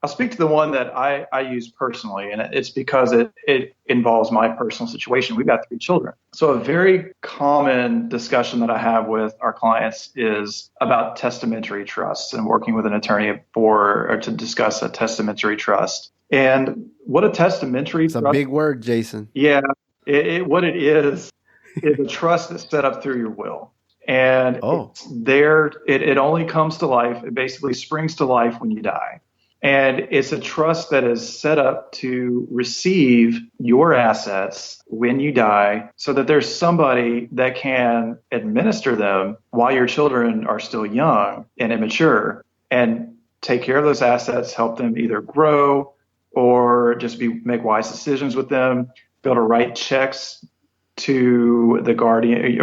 speak to the one that I use personally, and it's because it involves my personal situation. We've got 3 children. So a very common discussion that I have with our clients is about testamentary trusts, and working with an attorney to discuss a testamentary trust. And what a testamentary trust... It's a big word, Jason. Yeah. What it is a trust that's set up through your will. And it only comes to life. It basically springs to life when you die. And it's a trust that is set up to receive your assets when you die, so that there's somebody that can administer them while your children are still young and immature, and take care of those assets, help them either grow or just make wise decisions with them, be able to write checks to the guardian,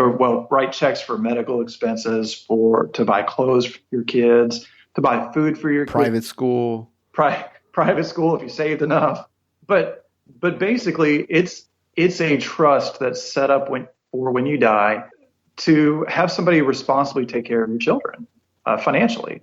write checks for medical expenses, to buy clothes for your kids, to buy food for your private school. Private school if you saved enough. But basically it's a trust that's set up for when you die, to have somebody responsibly take care of your children financially.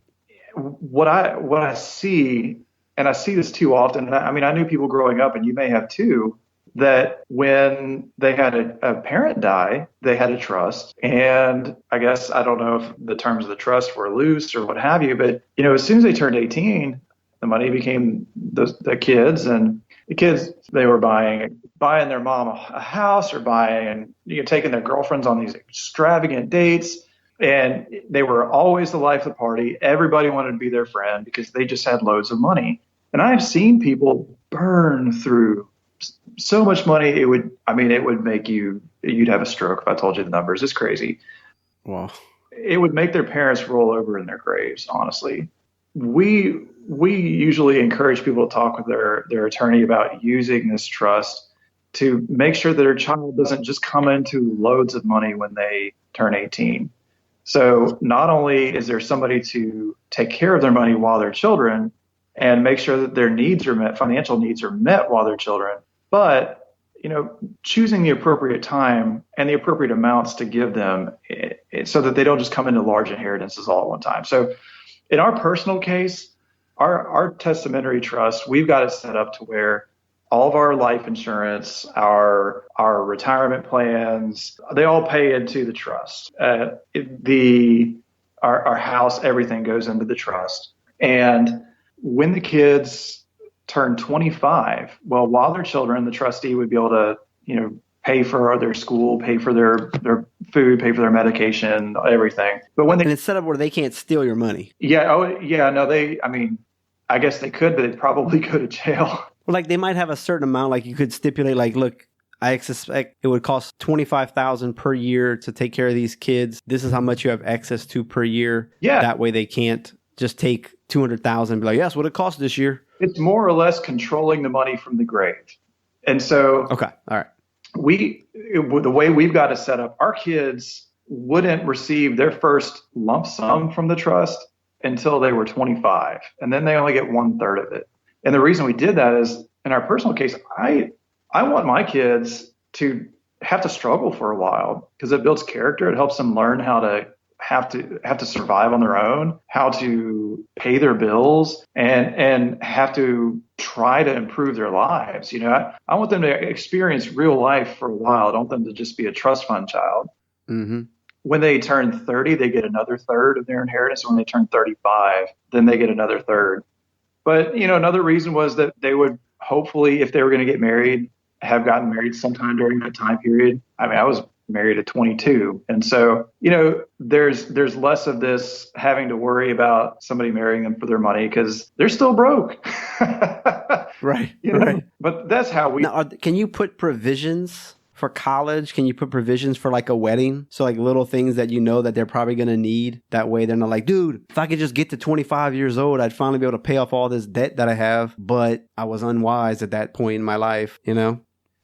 What I see, and I see this too often, I knew people growing up, and you may have too, that when they had a parent die, they had a trust. And I guess, I don't know if the terms of the trust were loose or what have you, but as soon as they turned 18, the money became the kids, and the kids, they were buying their mom a house, or taking their girlfriends on these extravagant dates. And they were always the life of the party. Everybody wanted to be their friend because they just had loads of money. And I've seen people burn through so much money, it would make you'd have a stroke if I told you the numbers. It's crazy. Wow. It would make their parents roll over in their graves, honestly. We usually encourage people to talk with their attorney about using this trust to make sure that their child doesn't just come into loads of money when they turn 18. So not only is there somebody to take care of their money while they're children and make sure that their needs are met, financial needs are met while they're children, but choosing the appropriate time and the appropriate amounts to give them, so that they don't just come into large inheritances all at one time. So in our personal case, our testamentary trust, we've got it set up to where all of our life insurance, our retirement plans, they all pay into the trust. Our house, everything goes into the trust. And when the kids turn 25, while they're children, the trustee would be able to, pay for their school, pay for their food, pay for their medication, everything. But when and it's set up where they can't steal your money. Yeah. Oh, yeah. No, I guess they could, but they'd probably go to jail. Well, they might have a certain amount, you could stipulate, look, I suspect it would cost $25,000 per year to take care of these kids. This is how much you have access to per year. Yeah. That way they can't just take $200,000 and be like, yes, what it cost this year. It's more or less controlling the money from the grave. And so, okay, all right. The way we've got it set up, our kids wouldn't receive their first lump sum from the trust until they were 25. And then they only get 1/3 of it. And the reason we did that is, in our personal case, I want my kids to have to struggle for a while because it builds character. It helps them learn how to have to survive on their own, how to pay their bills, and have to try to improve their lives. I want them to experience real life for a while. I don't want them to just be a trust fund child. Mm-hmm. When they turn 30, they get another third of their inheritance. When they turn 35, then they get another third. But, another reason was that they would hopefully, if they were going to get married, have gotten married sometime during that time period. I mean, I was married at 22. And so, there's less of this having to worry about somebody marrying them for their money because they're still broke. Right. Right. But that's how we... Now, can you put provisions for college? Can you put provisions for like a wedding? So like little things that that they're probably going to need. That way they're not like, dude, if I could just get to 25 years old, I'd finally be able to pay off all this debt that I have. But I was unwise at that point in my life,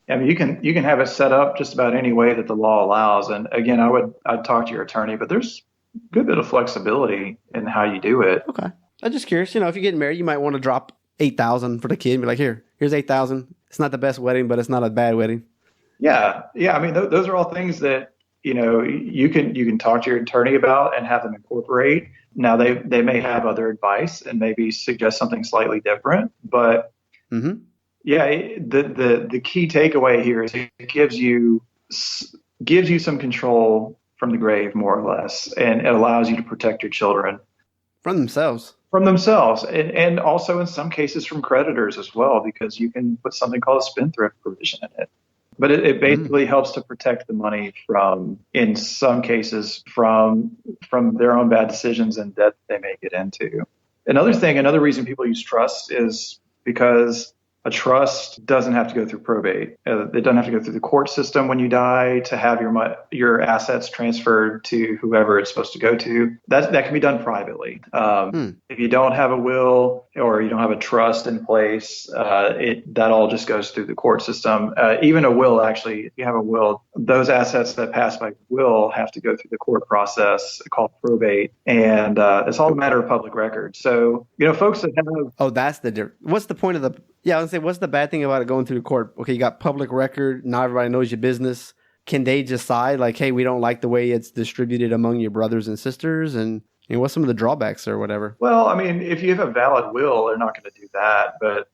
I mean, you can have it set up just about any way that the law allows. And again, I'd talk to your attorney, but there's a good bit of flexibility in how you do it. Okay. I'm just curious, if you're getting married, you might want to drop $8,000 for the kid and be like, here's $8,000. It's not the best wedding, but it's not a bad wedding. Yeah. I mean, those are all things that, you can talk to your attorney about and have them incorporate. Now they may have other advice and maybe suggest something slightly different, but mm-hmm. Yeah, the key takeaway here is it gives you some control from the grave, more or less, and it allows you to protect your children from themselves, and also in some cases from creditors as well, because you can put something called a spendthrift provision in it. But it basically helps to protect the money from, in some cases, from their own bad decisions and debt they may get into. Another reason people use trusts is because a trust doesn't have to go through probate. It doesn't have to go through the court system when you die to have your assets transferred to whoever it's supposed to go to. That can be done privately. If you don't have a will or you don't have a trust in place, that all just goes through the court system. Even a will, actually, if you have a will, those assets that pass by will have to go through the court process called probate, and it's all a matter of public record. So, folks that have... Oh, that's the difference. What's the point of the... Yeah, I was going to say, what's the bad thing about it going through the court? Okay, you got public record. Now everybody knows your business. Can they decide, like, hey, we don't like the way it's distributed among your brothers and sisters? And what's some of the drawbacks or whatever? Well, I mean, if you have a valid will, they're not going to do that. But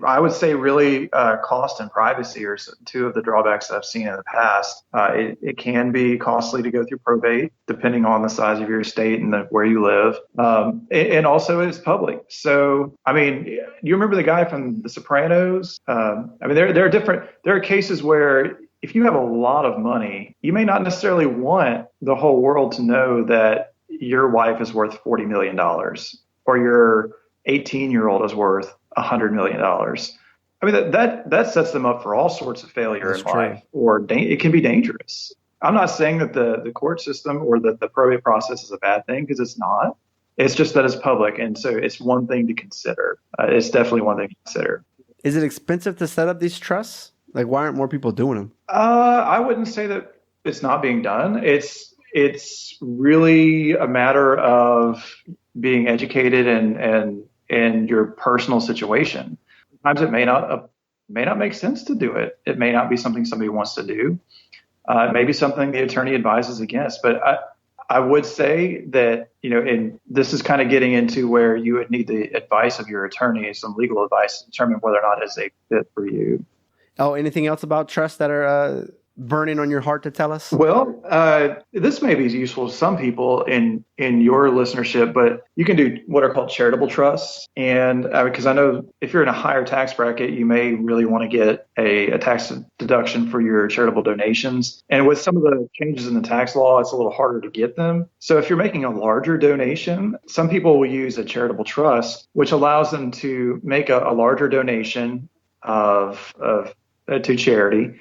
I would say really cost and privacy are two of the drawbacks that I've seen in the past. It can be costly to go through probate, depending on the size of your estate and where you live. And also it's public. So, I mean, you remember the guy from The Sopranos? I mean, there are cases where if you have a lot of money, you may not necessarily want the whole world to know that your wife is worth $40 million or your 18-year-old is worth $100 million. I mean, that sets them up for all sorts of failure in life, or it can be dangerous. I'm not saying that the court system or that the probate process is a bad thing, because it's not. It's just that it's public, and so it's one thing to consider. It's definitely one thing to consider. Is it expensive to set up these trusts? Like, why aren't more people doing them? I wouldn't say that it's not being done. It's really a matter of being educated and your personal situation. Sometimes it may not make sense to do it. It may not be something somebody wants to do. It may be something the attorney advises against. But I would say that, and this is kind of getting into where you would need the advice of your attorney, some legal advice to determine whether or not it's a fit for you. Oh, anything else about trusts that are burning on your heart to tell us? Well, this may be useful to some people in your listenership, but you can do what are called charitable trusts. And because I know if you're in a higher tax bracket, you may really want to get a tax deduction for your charitable donations. And with some of the changes in the tax law, it's a little harder to get them. So if you're making a larger donation, some people will use a charitable trust, which allows them to make a larger donation to charity.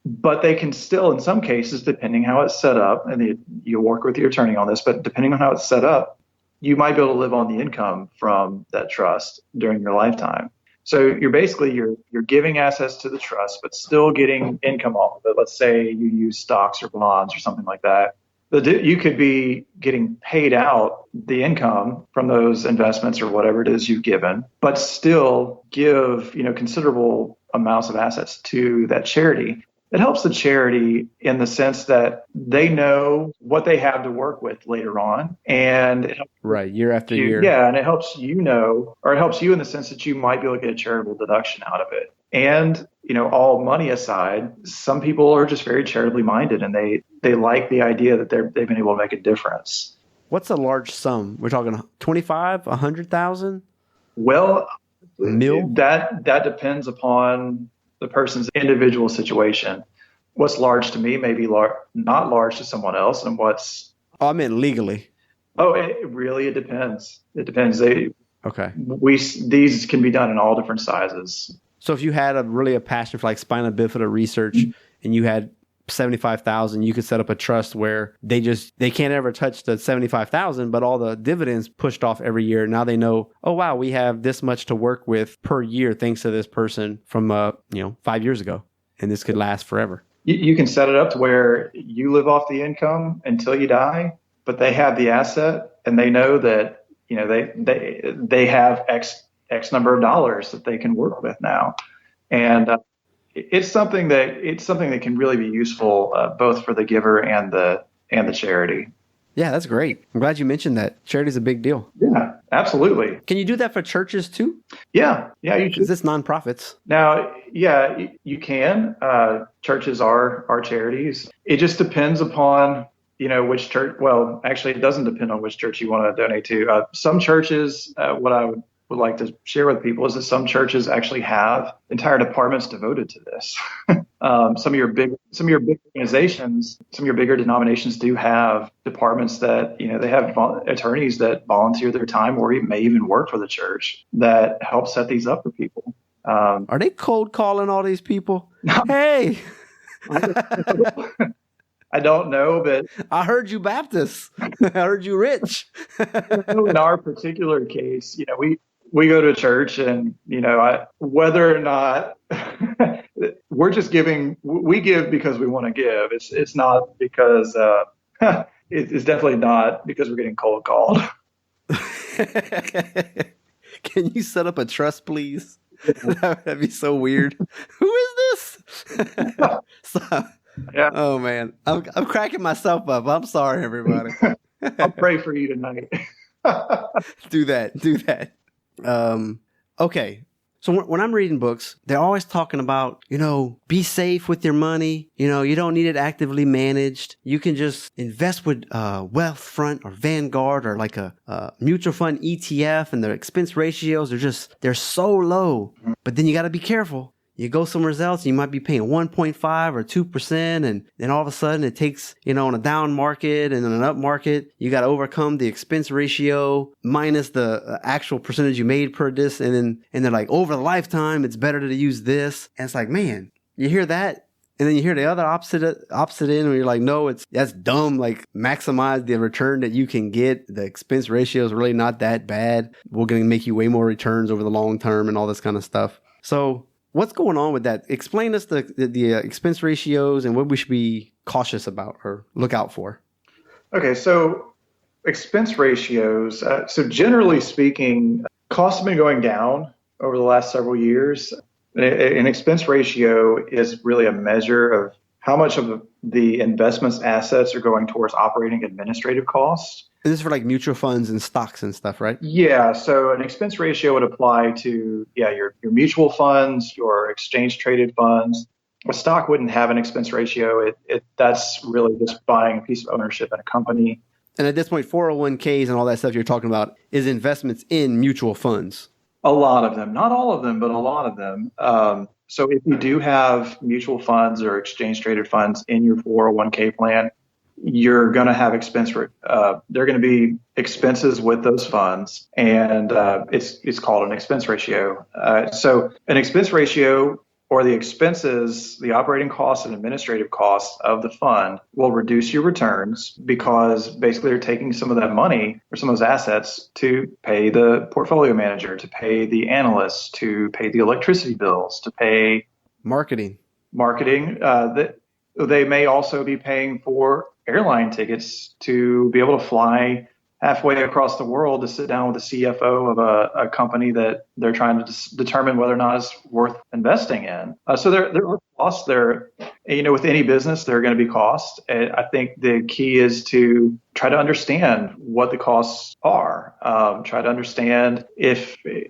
But they can still, in some cases, depending how it's set up, and you'll work with your attorney on this, but depending on how it's set up, you might be able to live on the income from that trust during your lifetime. So you're giving assets to the trust, but still getting income off of it. Let's say you use stocks or bonds or something like that. You could be getting paid out the income from those investments or whatever it is you've given, but still give, considerable amounts of assets to that charity. It helps the charity in the sense that they know what they have to work with later on. And it helps Right. Year after you, year. yeah, and it helps or it helps you in the sense that you might be able to get a charitable deduction out of it. And, all money aside, some people are just very charitably minded and they like the idea that they've been able to make a difference. What's a large sum? We're talking 25, 100,000? Well, Mil? that depends upon the person's individual situation. What's large to me may be not large to someone else, and what's Oh, I meant legally. oh, it depends. It depends. Okay. These can be done in all different sizes. So if you had a passion for like spinal bifida research and you had 75,000, you could set up a trust where they can't ever touch the 75,000, but all the dividends pushed off every year. Now they know, oh wow, we have this much to work with per year thanks to this person from 5 years ago, and this could last forever. You can set it up to where you live off the income until you die, but they have the asset and they know that they have X number of dollars that they can work with now, and it's something that can really be useful both for the giver and the charity. Yeah, that's great. I'm glad you mentioned that. Charity's a big deal. Yeah, absolutely. Can you do that for churches too? Yeah, you should. Is this nonprofits? Now, yeah, you can. Churches are charities. It just depends upon which church. Well, actually, it doesn't depend on which church you want to donate to. Some churches, what I would like to share with people is that some churches actually have entire departments devoted to this. Some of your big organizations, some of your bigger denominations do have departments that, they have attorneys that volunteer their time or may even work for the church that help set these up for people. Are they cold calling all these people? Hey, I don't know, but I heard you Baptist. I heard you rich. in our particular case, we go to church and, whether or not we're just we give because we want to give. It's not because, it's definitely not because we're getting cold called. Can you set up a trust, please? That'd be so weird. Who is this? Yeah. Oh man, I'm cracking myself up. I'm sorry, everybody. I'll pray for you tonight. Do that. Okay. So when I'm reading books, they're always talking about, be safe with your money. You don't need it actively managed. You can just invest with Wealthfront or Vanguard or like a mutual fund ETF, and their expense ratios they're so low. But then you got to be careful. You go somewhere else, you might be paying 1.5 or 2%, and then all of a sudden it takes, on a down market and in an up market, you got to overcome the expense ratio minus the actual percentage you made per this, and they're like, over the lifetime, it's better to use this. And it's like, man, you hear that, and then you hear the other opposite end, where you're like, no, that's dumb. Like, maximize the return that you can get. The expense ratio is really not that bad. We're going to make you way more returns over the long term and all this kind of stuff. So what's going on with that? Explain us the expense ratios and what we should be cautious about or look out for. Okay, so expense ratios. So generally speaking, costs have been going down over the last several years. An expense ratio is really a measure of how much of the investment's assets are going towards operating administrative costs. And this is for like mutual funds and stocks and stuff, right? Yeah. So an expense ratio would apply to, your mutual funds, your exchange traded funds. A stock wouldn't have an expense ratio. That's really just buying a piece of ownership in a company. And at this point, 401ks and all that stuff you're talking about is investments in mutual funds. A lot of them, not all of them, but a lot of them. So if you do have mutual funds or exchange traded funds in your 401k plan, you're going to have there are going to be expenses with those funds, and it's called an expense ratio. So an expense ratio, or the expenses, the operating costs and administrative costs of the fund, will reduce your returns because basically you're taking some of that money or some of those assets to pay the portfolio manager, to pay the analysts, to pay the electricity bills, to pay marketing. They may also be paying for airline tickets to be able to fly halfway across the world to sit down with the CFO of a company that they're trying to determine whether or not it's worth investing in. So there are costs there. With any business, there are going to be costs. And I think the key is to try to understand what the costs are. Try to understand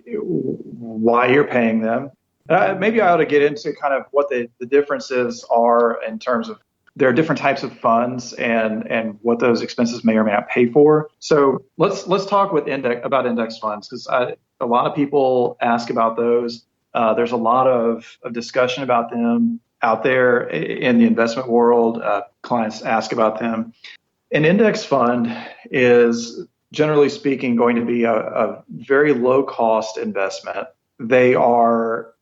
why you're paying them. Maybe I ought to get into kind of what the differences are in terms of there are different types of funds and what those expenses may or may not pay for. So let's talk about index funds, because a lot of people ask about those. There's a lot of discussion about them out there in the investment world. Clients ask about them. An index fund is, generally speaking, going to be a very low cost investment. They are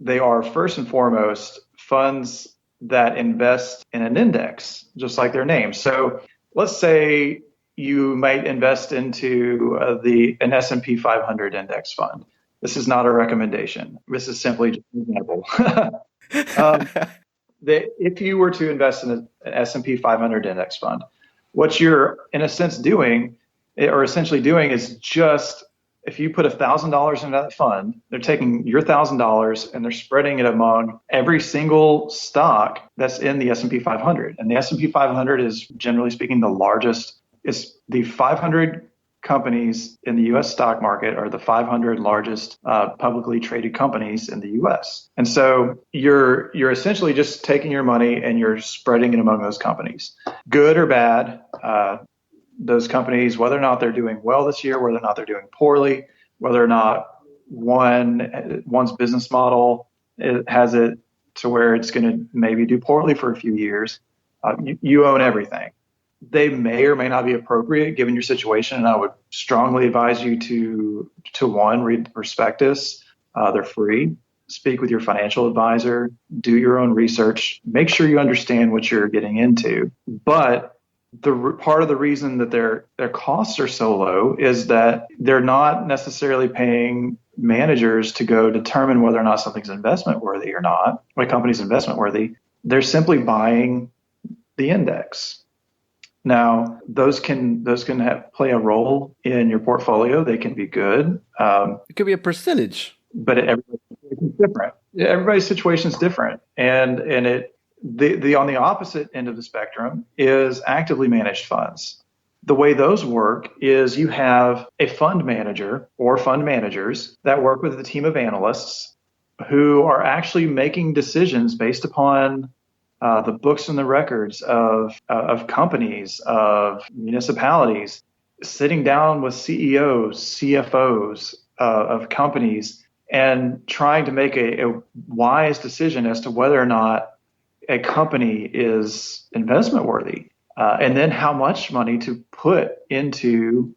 first and foremost funds that invest in an index, just like their name. So let's say you might invest into an S&P 500 index fund. This is not a recommendation. This is simply just an example. If you were to invest in an S&P 500 index fund, what you're in a sense doing, or essentially doing, is just, if you put $1,000 into that fund, they're taking your $1,000 and they're spreading it among every single stock that's in the S&P 500. And the S&P 500 is, generally speaking, the largest. It's the 500 companies in the U.S. stock market are the 500 largest publicly traded companies in the U.S. And so you're essentially just taking your money and you're spreading it among those companies, good or bad. Those companies, whether or not they're doing well this year, whether or not they're doing poorly, whether or not one's business model has it to where it's going to maybe do poorly for a few years, you own everything. They may or may not be appropriate given your situation, and I would strongly advise you to read the prospectus. They're free. Speak with your financial advisor. Do your own research. Make sure you understand what you're getting into. But part of the reason that their costs are so low is that they're not necessarily paying managers to go determine whether or not something's investment worthy or not, or a company's investment worthy. They're simply buying the index. Now, those can play a role in your portfolio. They can be good. It could be a percentage, but everybody's different. Everybody's situation is different, and the on the opposite end of the spectrum is actively managed funds. The way those work is you have a fund manager or fund managers that work with a team of analysts who are actually making decisions based upon the books and the records of companies, of municipalities, sitting down with CEOs, CFOs of companies, and trying to make a wise decision as to whether or not a company is investment worthy, and then how much money to put into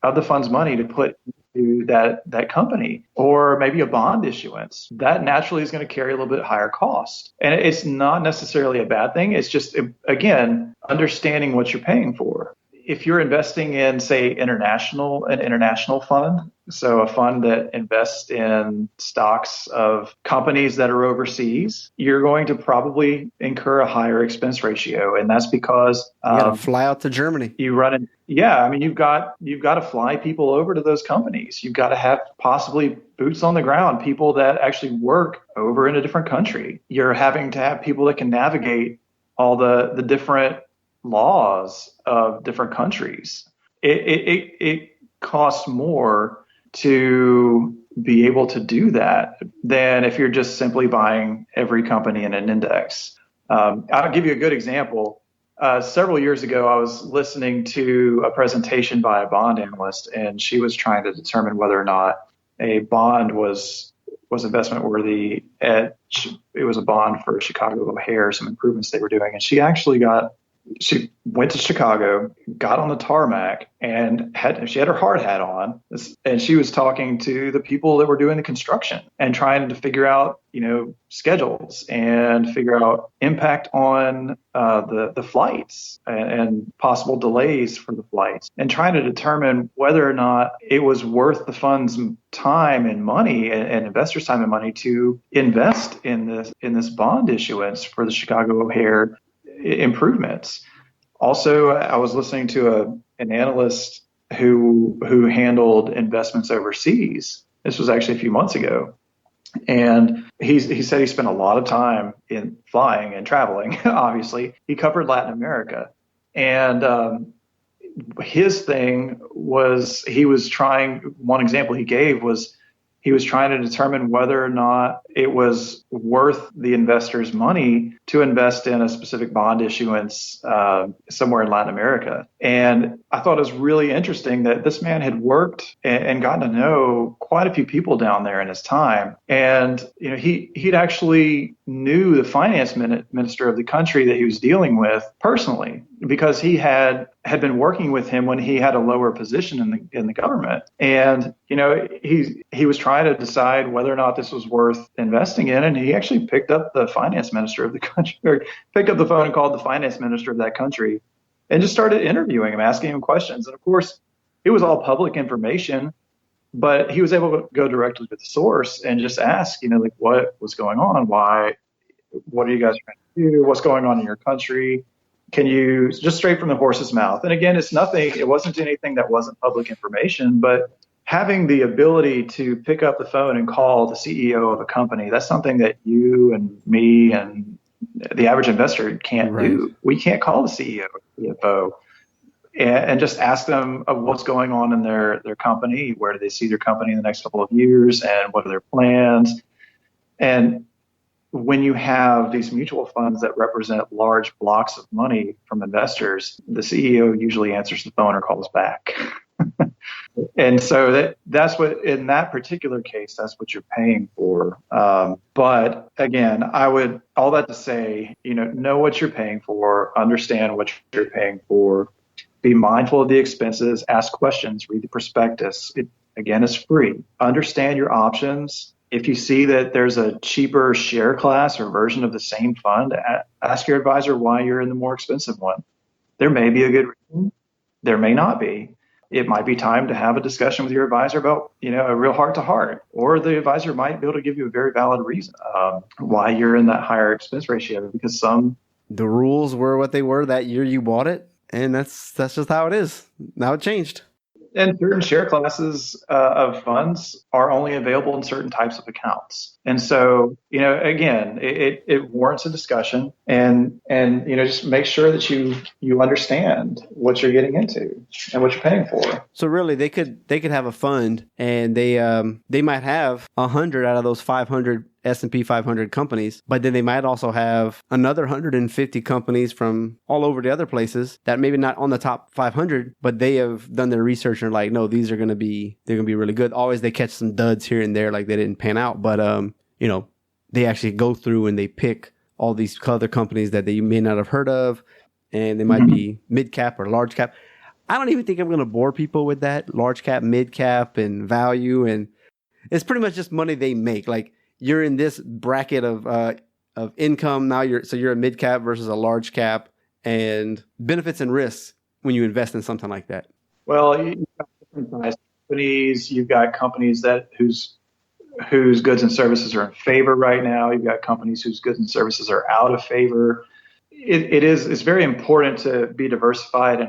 of the fund's money to put into that company, or maybe a bond issuance. That naturally is going to carry a little bit higher cost. And it's not necessarily a bad thing. It's just, again, understanding what you're paying for. If you're investing in, say, an international fund, so a fund that invests in stocks of companies that are overseas, you're going to probably incur a higher expense ratio, and that's because you got to fly out to Germany. You've got to fly people over to those companies. You've got to have possibly boots on the ground, people that actually work over in a different country. You're having to have people that can navigate all the different laws of different countries. It costs more to be able to do that than if you're just simply buying every company in an index. I'll give you a good example. Several years ago, I was listening to a presentation by a bond analyst, and she was trying to determine whether or not a bond was investment worthy. It was a bond for Chicago O'Hare, some improvements they were doing, and she went to Chicago, got on the tarmac, and she had her hard hat on, and she was talking to the people that were doing the construction and trying to figure out, schedules and figure out impact on the flights and possible delays for the flights, and trying to determine whether or not it was worth the fund's time and money and investors' time and money to invest in this bond issuance for the Chicago O'Hare improvements. Also, I was listening to an analyst who handled investments overseas. This was actually a few months ago. And he said he spent a lot of time in flying and traveling. Obviously, he covered Latin America. And his thing was one example he gave was he was trying to determine whether or not it was worth the investor's money to invest in a specific bond issuance somewhere in Latin America. And I thought it was really interesting that this man had worked and gotten to know quite a few people down there in his time. And he'd actually knew the finance minister of the country that he was dealing with personally, because he had been working with him when he had a lower position in the government. And he was trying to decide whether or not this was worth investing in, and he actually picked up the finance minister of the country, or picked up the phone and called the finance minister of that country, and just started interviewing him, asking him questions. And of course, it was all public information, but he was able to go directly to the source and just ask, what was going on? What are you guys trying to do? What's going on in your country? Can you just straight from the horse's mouth? And again, it wasn't anything that wasn't public information, but having the ability to pick up the phone and call the CEO of a company, that's something that you and me and the average investor can't do. We can't call the CEO or CFO and just ask them of what's going on in their company. Where do they see their company in the next couple of years, and what are their plans? And when you have these mutual funds that represent large blocks of money from investors, the CEO usually answers the phone or calls back. And so that's what, in that particular case, that's what you're paying for. But again, all that to say, know what you're paying for, understand what you're paying for, be mindful of the expenses, ask questions, read the prospectus. It, again, is free. Understand your options. If you see that there's a cheaper share class or version of the same fund, ask your advisor why you're in the more expensive one. There may be a good reason. There may not be. It might be time to have a discussion with your advisor about, a real heart-to-heart, or the advisor might be able to give you a very valid reason why you're in that higher expense ratio, because the rules were what they were that year you bought it, and that's just how it is. Now it changed. And certain share classes of funds are only available in certain types of accounts. And so, again, it warrants a discussion, and just make sure that you understand what you're getting into and what you're paying for. So really, they could have a fund, and they might have 100 out of those 500 S&P 500 companies, but then they might also have another 150 companies from all over the other places that maybe not on the top 500, but they have done their research and are like, no, they're going to be really good. Always they catch some duds here and there, like they didn't pan out, but they actually go through and they pick all these other companies that they may not have heard of, and they might be mid cap or large cap. I don't even think I'm going to bore people with that large cap, mid cap, and value, and it's pretty much just money they make. Like, you're in this bracket of income now. You're a mid cap versus a large cap, and benefits and risks when you invest in something like that. Well, you've got different size companies. You've got companies whose goods and services are in favor right now. You've got companies whose goods and services are out of favor. It's very important to be diversified,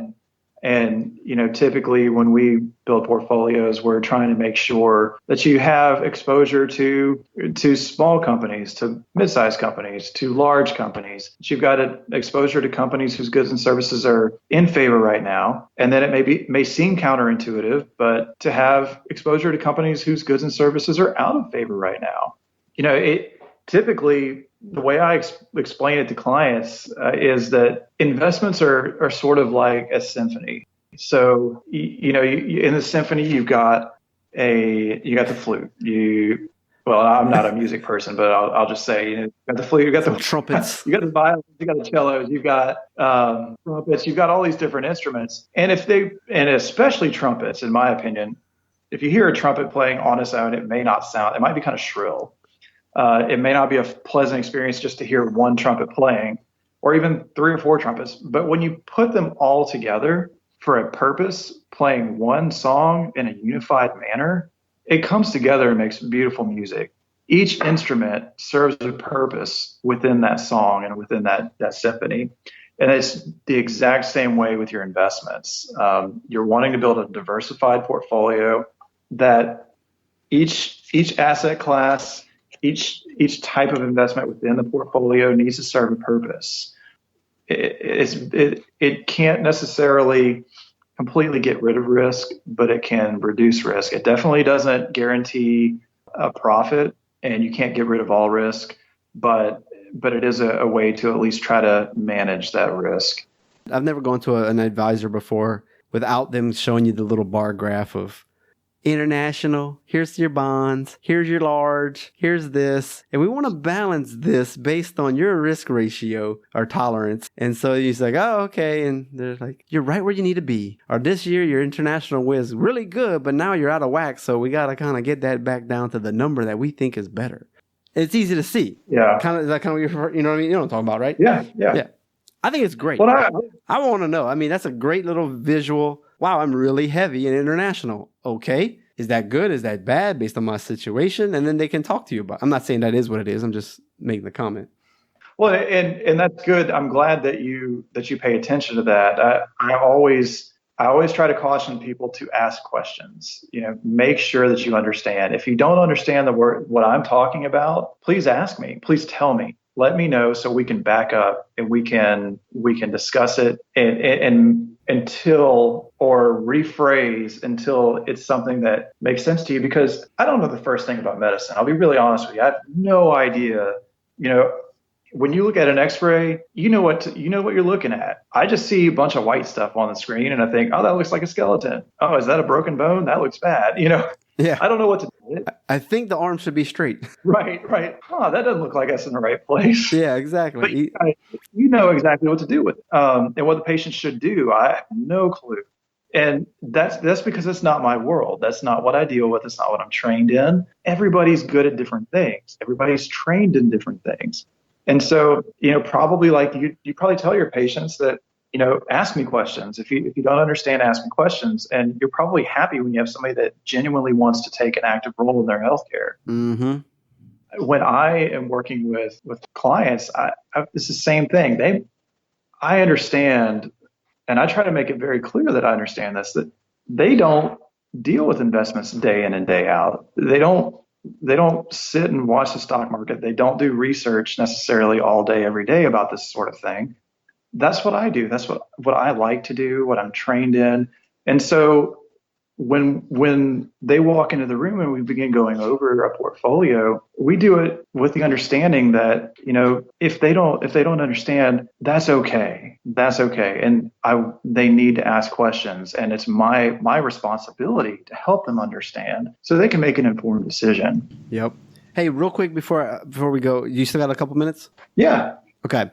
and typically when we build portfolios, we're trying to make sure that you have exposure to small companies, to mid-sized companies, to large companies. That you've got exposure to companies whose goods and services are in favor right now, and then it may seem counterintuitive, but to have exposure to companies whose goods and services are out of favor right now. Typically, the way I explain it to clients is that investments are sort of like a symphony. So, in the symphony, you've got the flute. Well, I'm not a music person, but I'll just say, you got the flute, you got the trumpets, you got the violins, you got the cellos, you've got trumpets, you've got all these different instruments. And especially trumpets, in my opinion, if you hear a trumpet playing on its own, it might be kind of shrill. It may not be a pleasant experience just to hear one trumpet playing, or even 3 or 4 trumpets. But when you put them all together for a purpose, playing one song in a unified manner, it comes together and makes beautiful music. Each instrument serves a purpose within that song and within that symphony. And it's the exact same way with your investments. You're wanting to build a diversified portfolio that each asset class, each type of investment within the portfolio needs to serve a purpose. It can't necessarily completely get rid of risk, but it can reduce risk. It definitely doesn't guarantee a profit, and you can't get rid of all risk, but it is a way to at least try to manage that risk. I've never gone to an advisor before without them showing you the little bar graph of international, here's your bonds, here's your large, here's this. And we want to balance this based on your risk ratio or tolerance. And so he's like, oh, okay. And they're like, you're right where you need to be. Or this year, your international was really good, but now you're out of whack. So we got to kind of get that back down to the number that we think is better. It's easy to see. Yeah. Is that kind of you know what I mean? You know what I'm talking about, right? Yeah. I think it's great. Well, I want to know. I mean, that's a great little visual. Wow, I'm really heavy in international. Okay. Is that good? Is that bad based on my situation? And then they can talk to you about it. I'm not saying that is what it is. I'm just making the comment. Well, and that's good. I'm glad that you pay attention to that. I always try to caution people to ask questions. Make sure that you understand. If you don't understand the word, what I'm talking about, please ask me. Please tell me. Let me know so we can back up and we can discuss it and until or rephrase until it's something that makes sense to you. Because I don't know the first thing about medicine. I'll be really honest with you. I have no idea. When you look at an X-ray, you know what you're looking at. I just see a bunch of white stuff on the screen, and I think, oh, that looks like a skeleton. Oh, is that a broken bone? That looks bad. Yeah. I don't know what to do. I think the arm should be straight. Right. Huh, that doesn't look like that's in the right place. Yeah, exactly. But you know exactly what to do with it, and what the patient should do. I have no clue. And that's because it's not my world. That's not what I deal with. It's not what I'm trained in. Everybody's good at different things. Everybody's trained in different things. And so, probably like you probably tell your patients that, ask me questions. If you don't understand, ask me questions. And you're probably happy when you have somebody that genuinely wants to take an active role in their healthcare. Mm-hmm. When I am working with clients, it's the same thing. I understand, and I try to make it very clear that I understand this, that they don't deal with investments day in and day out. They don't sit and watch the stock market. They don't do research necessarily all day, every day about this sort of thing. That's what I do. That's what I like to do, what I'm trained in. And so when they walk into the room and we begin going over a portfolio, we do it with the understanding that, if they don't understand, that's okay. That's okay. And they need to ask questions, and it's my responsibility to help them understand so they can make an informed decision. Yep. Hey, real quick before we go, you still got a couple minutes? Yeah. Okay.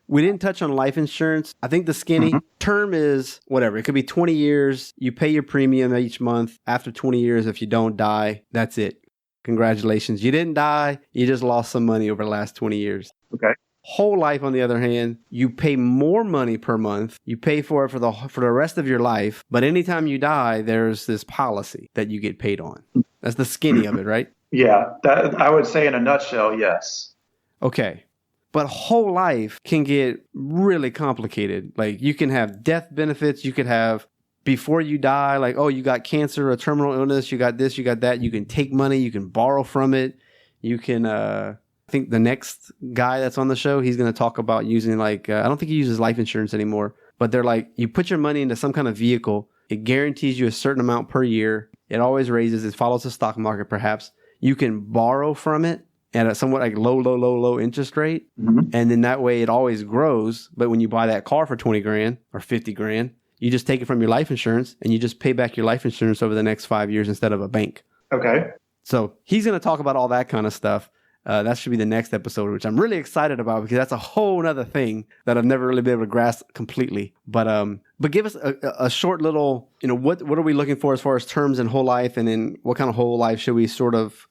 We didn't touch on life insurance. I think the skinny term is whatever. It could be 20 years. You pay your premium each month. After 20 years, if you don't die, that's it. Congratulations. You didn't die. You just lost some money over the last 20 years. Okay. Whole life, on the other hand, you pay more money per month. You pay for it for the rest of your life. But anytime you die, there's this policy that you get paid on. That's the skinny of it, right? Yeah. That I would say in a nutshell, yes. Okay. But whole life can get really complicated. Like you can have death benefits. You could have before you die, like, oh, you got cancer, a terminal illness. You got this, you got that. You can take money. You can borrow from it. You can, I think the next guy that's on the show, he's going to talk about using I don't think he uses life insurance anymore, but they're like, you put your money into some kind of vehicle. It guarantees you a certain amount per year. It always raises. It follows the stock market, perhaps. You can borrow from it at a somewhat low interest rate. Mm-hmm. And then that way it always grows. But when you buy that car for 20 grand or 50 grand, you just take it from your life insurance and you just pay back your life insurance over the next 5 years instead of a bank. Okay. So he's going to talk about all that kind of stuff. That should be the next episode, which I'm really excited about because that's a whole nother thing that I've never really been able to grasp completely. But give us a short little, what are we looking for as far as terms in whole life, and then what kind of whole life should we sort of,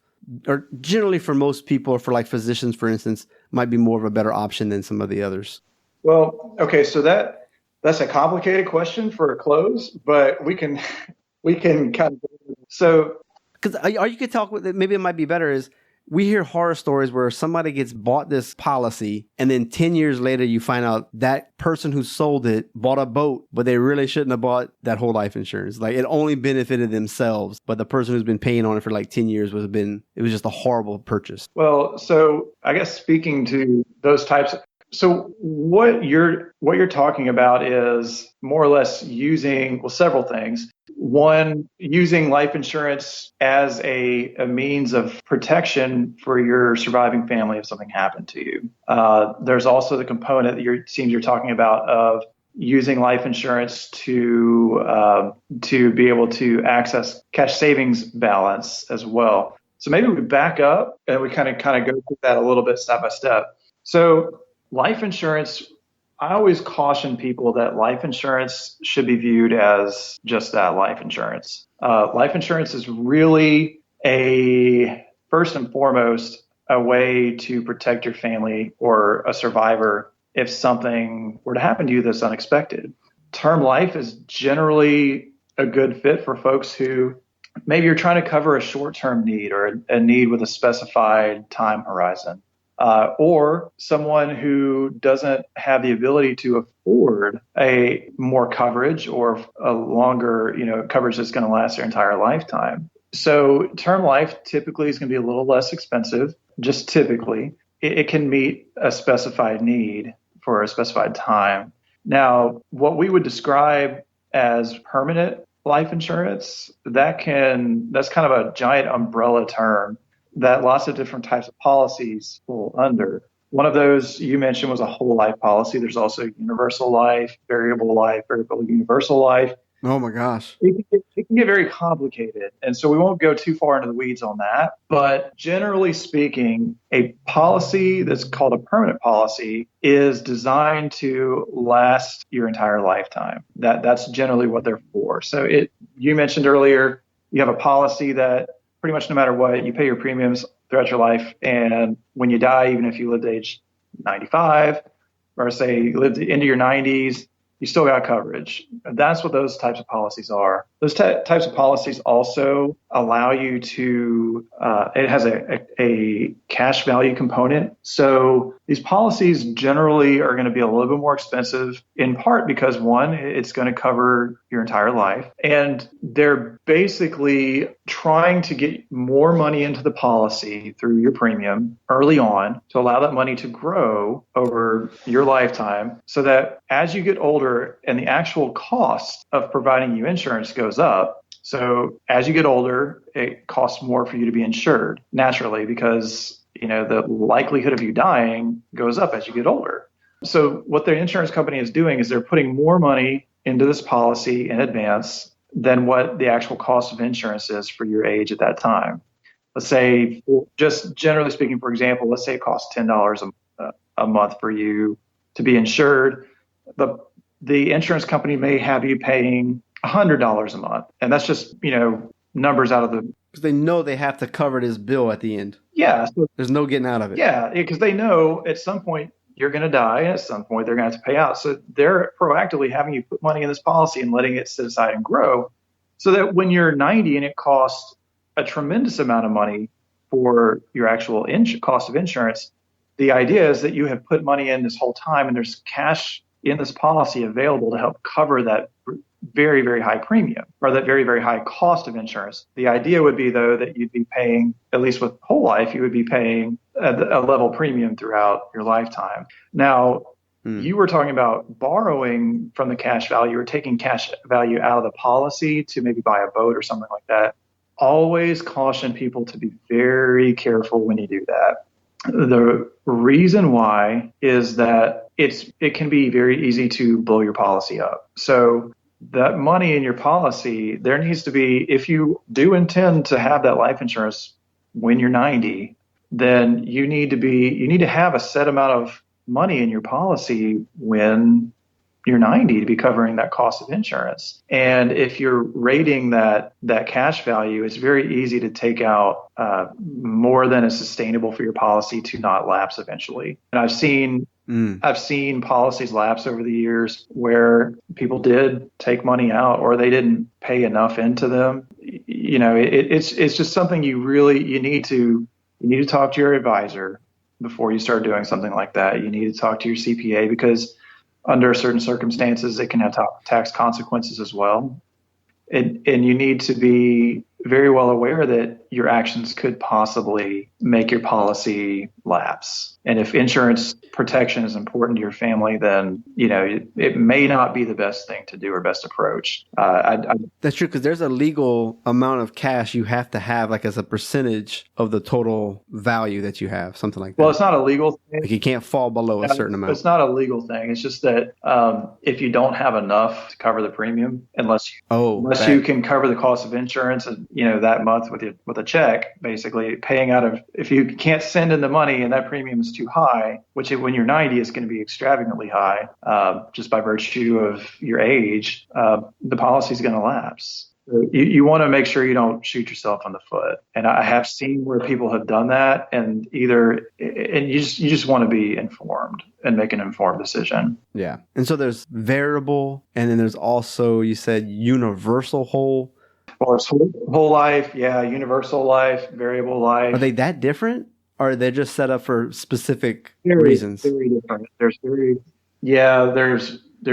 or generally for most people, or for like physicians, for instance, might be more of a better option than some of the others? Well, okay, so that's a complicated question for a close, but we can kind of, so. Because or you could talk with it, maybe it might be better is, we hear horror stories where somebody gets bought this policy and then 10 years later you find out that person who sold it bought a boat, but they really shouldn't have bought that whole life insurance. Like it only benefited themselves, but the person who's been paying on it for like 10 years it was just a horrible purchase. Well, so I guess speaking to those types, so what you're talking about is more or less using, well, several things. One, using life insurance as a means of protection for your surviving family if something happened to you. There's also the component that you're talking about of using life insurance to be able to access cash savings balance as well. So maybe we back up and we kind of go through that a little bit step by step. So life insurance, I always caution people that life insurance should be viewed as just that, life insurance. Life insurance is really first and foremost, a way to protect your family or a survivor if something were to happen to you that's unexpected. Term life is generally a good fit for folks who maybe you're trying to cover a short-term need or a need with a specified time horizon. Or someone who doesn't have the ability to afford a more coverage or a longer, coverage that's going to last their entire lifetime. So term life typically is going to be a little less expensive, just typically. It can meet a specified need for a specified time. Now, what we would describe as permanent life insurance, that's kind of a giant umbrella term that lots of different types of policies fall under. One of those you mentioned was a whole life policy. There's also universal life, variable universal life. Oh my gosh. It can get very complicated. And so we won't go too far into the weeds on that. But generally speaking, a policy that's called a permanent policy is designed to last your entire lifetime. That's generally what they're for. So you mentioned earlier, you have a policy that pretty much no matter what, you pay your premiums throughout your life. And when you die, even if you lived to age 95, or say you lived into your 90s, you still got coverage. That's what those types of policies are. Those types of policies also allow you to, it has a cash value component. So these policies generally are going to be a little bit more expensive, in part because one, it's going to cover your entire life. And they're basically trying to get more money into the policy through your premium early on to allow that money to grow over your lifetime so that as you get older and the actual cost of providing you insurance goes up. So as you get older, it costs more for you to be insured naturally because, the likelihood of you dying goes up as you get older. So what the insurance company is doing is they're putting more money into this policy in advance than what the actual cost of insurance is for your age at that time. Let's say, just generally speaking, for example, let's say it costs $10 a month for you to be insured. The insurance company may have you paying $100 a month. And that's just, numbers out of the... Because they know they have to cover this bill at the end. Yeah. So, there's no getting out of it. Yeah, because they know at some point you're going to die. And at some point they're going to have to pay out. So they're proactively having you put money in this policy and letting it sit aside and grow so that when you're 90 and it costs a tremendous amount of money for your actual cost of insurance, the idea is that you have put money in this whole time and there's cash in this policy available to help cover that very, very high premium or that very, very high cost of insurance. The idea would be, though, that you'd be paying, at least with whole life, you would be paying a level premium throughout your lifetime. Now, you were talking about borrowing from the cash value or taking cash value out of the policy to maybe buy a boat or something like that. Always caution people to be very careful when you do that. The reason why is that it can be very easy to blow your policy up. So that money in your policy, there needs to be, if you do intend to have that life insurance when you're 90, then you need to have a set amount of money in your policy when you're 90 to be covering that cost of insurance. And if you're rating that cash value, it's very easy to take out more than is sustainable for your policy to not lapse eventually. And I've seen policies lapse over the years where people did take money out or they didn't pay enough into them. It's just something you need to you need to talk to your advisor before you start doing something like that. You need to talk to your CPA because under certain circumstances, it can have tax consequences as well. And you need to be very well aware that your actions could possibly make your policy lapse. And if insurance protection is important to your family, then, it may not be the best thing to do or best approach. That's true, because there's a legal amount of cash you have to have, like as a percentage of the total value that you have, something like that. Well, it's not a legal thing. Like you can't fall below a certain amount. It's not a legal thing. It's just that if you don't have enough to cover the premium, unless you can cover the cost of insurance, that month with a check, basically paying out of, if you can't send in the money and that premium is too high, which when you're 90 is going to be extravagantly high, just by virtue of your age, the policy is going to lapse. You want to make sure you don't shoot yourself in the foot. And I have seen where people have done that, and you just want to be informed and make an informed decision. Yeah. And so there's variable, and then there's also, you said, universal whole. Well, it's whole life, universal life, variable life. Are they that different? Or are they just set up for specific reasons? Very different. They're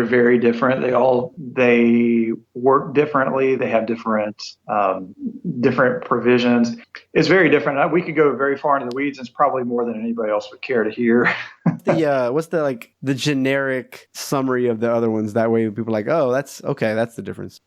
very different. They work differently. They have different provisions. It's very different. We could go very far into the weeds. It's probably more than anybody else would care to hear. What's the generic summary of the other ones? That way people are like, oh, that's okay. That's the difference.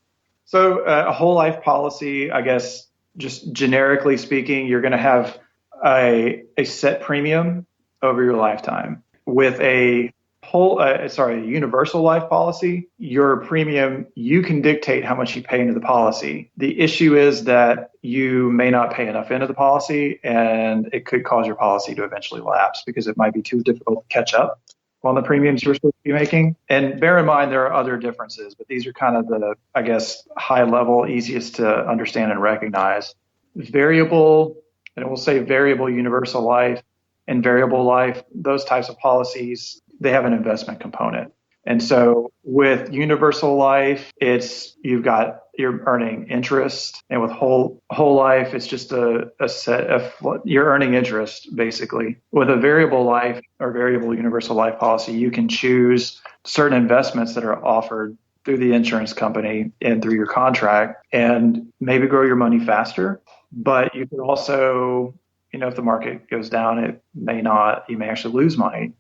So a whole life policy, I guess, just generically speaking, you're going to have a set premium over your lifetime. With a universal life policy, your premium, you can dictate how much you pay into the policy. The issue is that you may not pay enough into the policy, and it could cause your policy to eventually lapse because it might be too difficult to catch up on the premiums you're supposed to be making. And bear in mind, there are other differences, but these are kind of the, I guess, high level, easiest to understand and recognize. Variable, and we'll say variable universal life and variable life, those types of policies, they have an investment component. And so with universal life, you're earning interest, and with whole life, it's just a set of, you're earning interest basically. With a variable life or variable universal life policy, you can choose certain investments that are offered through the insurance company and through your contract, and maybe grow your money faster. But you can also, if the market goes down, it may not. You may actually lose money.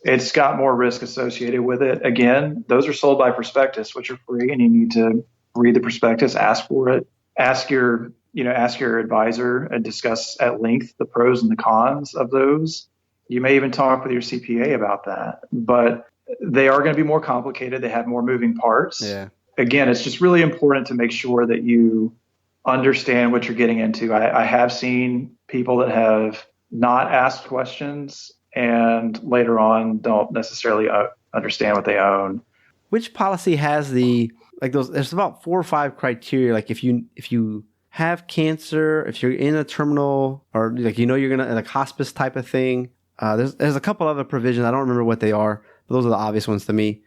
It's got more risk associated with it. Again, those are sold by prospectus, which are free, and you need to read the prospectus, ask for it, ask your advisor, and discuss at length the pros and the cons of those. You may even talk with your CPA about that, but they are going to be more complicated. They have more moving parts. Yeah. Again, it's just really important to make sure that you understand what you're getting into. I have seen people that have not asked questions and later on don't necessarily understand what they own. Which policy has there's about 4 or 5 criteria. Like if you have cancer, if you're in a terminal, or you're gonna, like hospice type of thing. There's a couple other provisions. I don't remember what they are, but those are the obvious ones to me.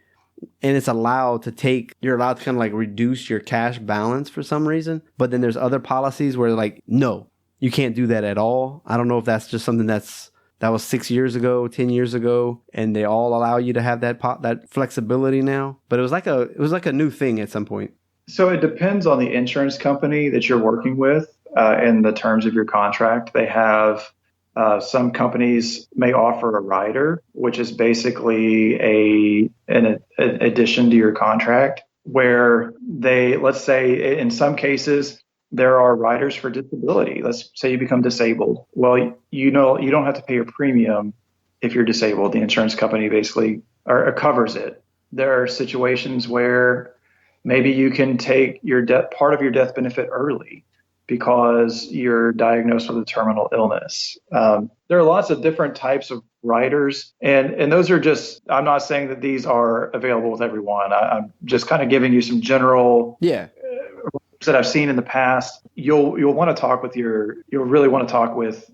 And you're allowed to kind of like reduce your cash balance for some reason. But then there's other policies where no, you can't do that at all. I don't know if that's just something that was 6 years ago, 10 years ago, and they all allow you to have that flexibility now. But it was like a new thing at some point. So it depends on the insurance company that you're working with and the terms of your contract. They have some companies may offer a rider, which is basically an addition to your contract, where let's say in some cases, there are riders for disability. Let's say you become disabled. Well, you don't have to pay your premium if you're disabled. The insurance company basically covers it. There are situations where maybe you can take part of your death benefit early because you're diagnosed with a terminal illness. There are lots of different types of riders, and those are just, I'm not saying that these are available with everyone. I'm just kind of giving you some general that I've seen in the past. You'll really want to talk with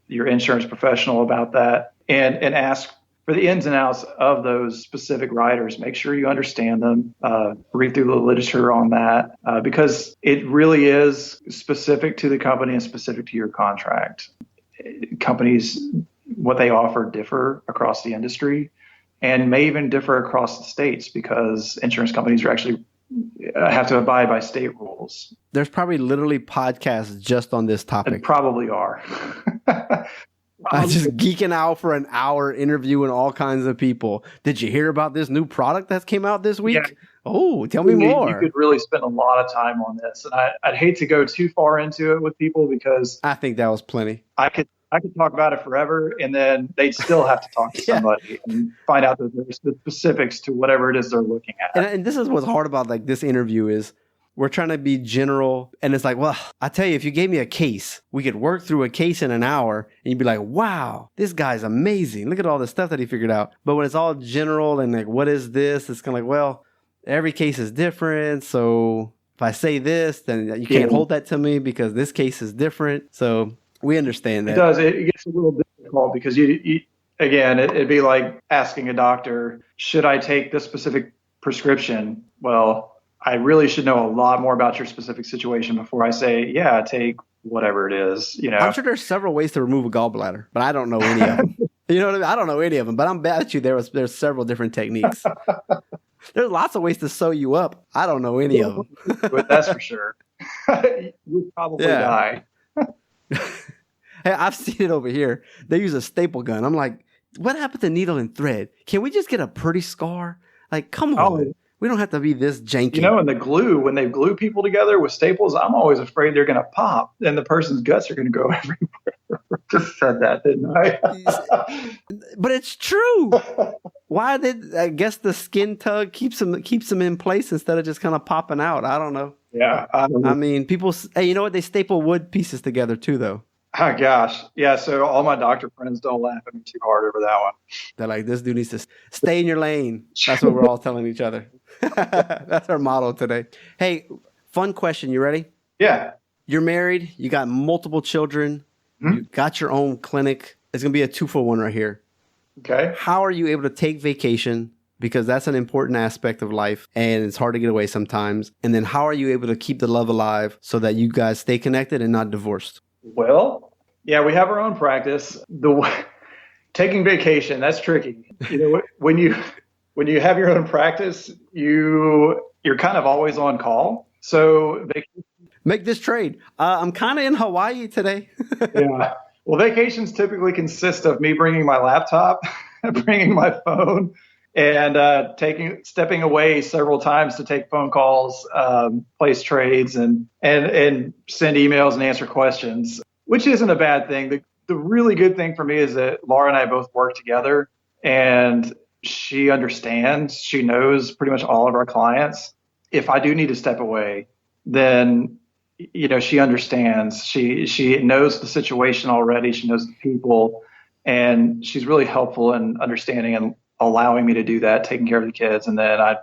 your insurance professional about that and ask for the ins and outs of those specific riders. Make sure you understand them, read through the literature on that, because it really is specific to the company and specific to your contract. companies, what they offer differ across the industry and may even differ across the states because insurance companies are actually have to abide by state rules. There's probably literally podcasts just on this topic. It probably are. I'm just geeking out for an hour interviewing all kinds of people. Did you hear about this new product that came out this week? Yeah. Oh, tell me more. You could really spend a lot of time on this. And I'd hate to go too far into it with people because I think that was plenty. I could talk about it forever, and then they'd still have to talk to somebody and find out the specifics to whatever it is they're looking at. And this is what's hard about like this interview is we're trying to be general, and it's like, well, I tell you, if you gave me a case, we could work through a case in an hour, and you'd be like, wow, this guy's amazing. Look at all the stuff that he figured out. But when it's all general and like, what is this? It's kind of like, well, every case is different. So if I say this, then you can't hold that to me because this case is different. So we understand that. It does. It gets a little difficult because again, it'd be like asking a doctor, should I take this specific prescription? Well, I really should know a lot more about your specific situation before I say, yeah, take whatever it is. I'm sure there's several ways to remove a gallbladder, but I don't know any of them. You know what I mean? I don't know any of them, but I'm bet you there's several different techniques. There's lots of ways to sew you up. I don't know any of them. But that's for sure. You'd probably die. Hey, I've seen it over here. They use a staple gun. I'm like, what happened to needle and thread? Can we just get a pretty scar? Like, come on. We don't have to be this janky. And the glue, when they glue people together with staples, I'm always afraid they're going to pop and the person's guts are going to go everywhere. Just said that, didn't I? But it's true. Why did I guess the skin tug keeps them in place instead of just kind of popping out? I don't know. Yeah. I mean, people, hey, you know what? They staple wood pieces together too, though. Oh, gosh. Yeah, so all my doctor friends don't laugh at me too hard over that one. They're like, this dude needs to stay in your lane. That's what we're all telling each other. That's our motto today. Hey, fun question. You ready? Yeah. You're married. You got multiple children. Mm-hmm. You got your own clinic. It's going to be a 2-for-1 right here. Okay. How are you able to take vacation? Because that's an important aspect of life and it's hard to get away sometimes. And then how are you able to keep the love alive so that you guys stay connected and not divorced? Well, yeah, we have our own practice. Taking vacation, that's tricky. When you have your own practice, you're kind of always on call. So make this trade. I'm kind of in Hawaii today. Yeah. Well, vacations typically consist of me bringing my laptop, bringing my phone, and stepping away several times to take phone calls, place trades, and send emails and answer questions, which isn't a bad thing. The really good thing for me is that Laura and I both work together, and she understands. She knows pretty much all of our clients. If I do need to step away, then she understands. She knows the situation already. She knows the people, and she's really helpful in understanding and allowing me to do that, taking care of the kids, and then I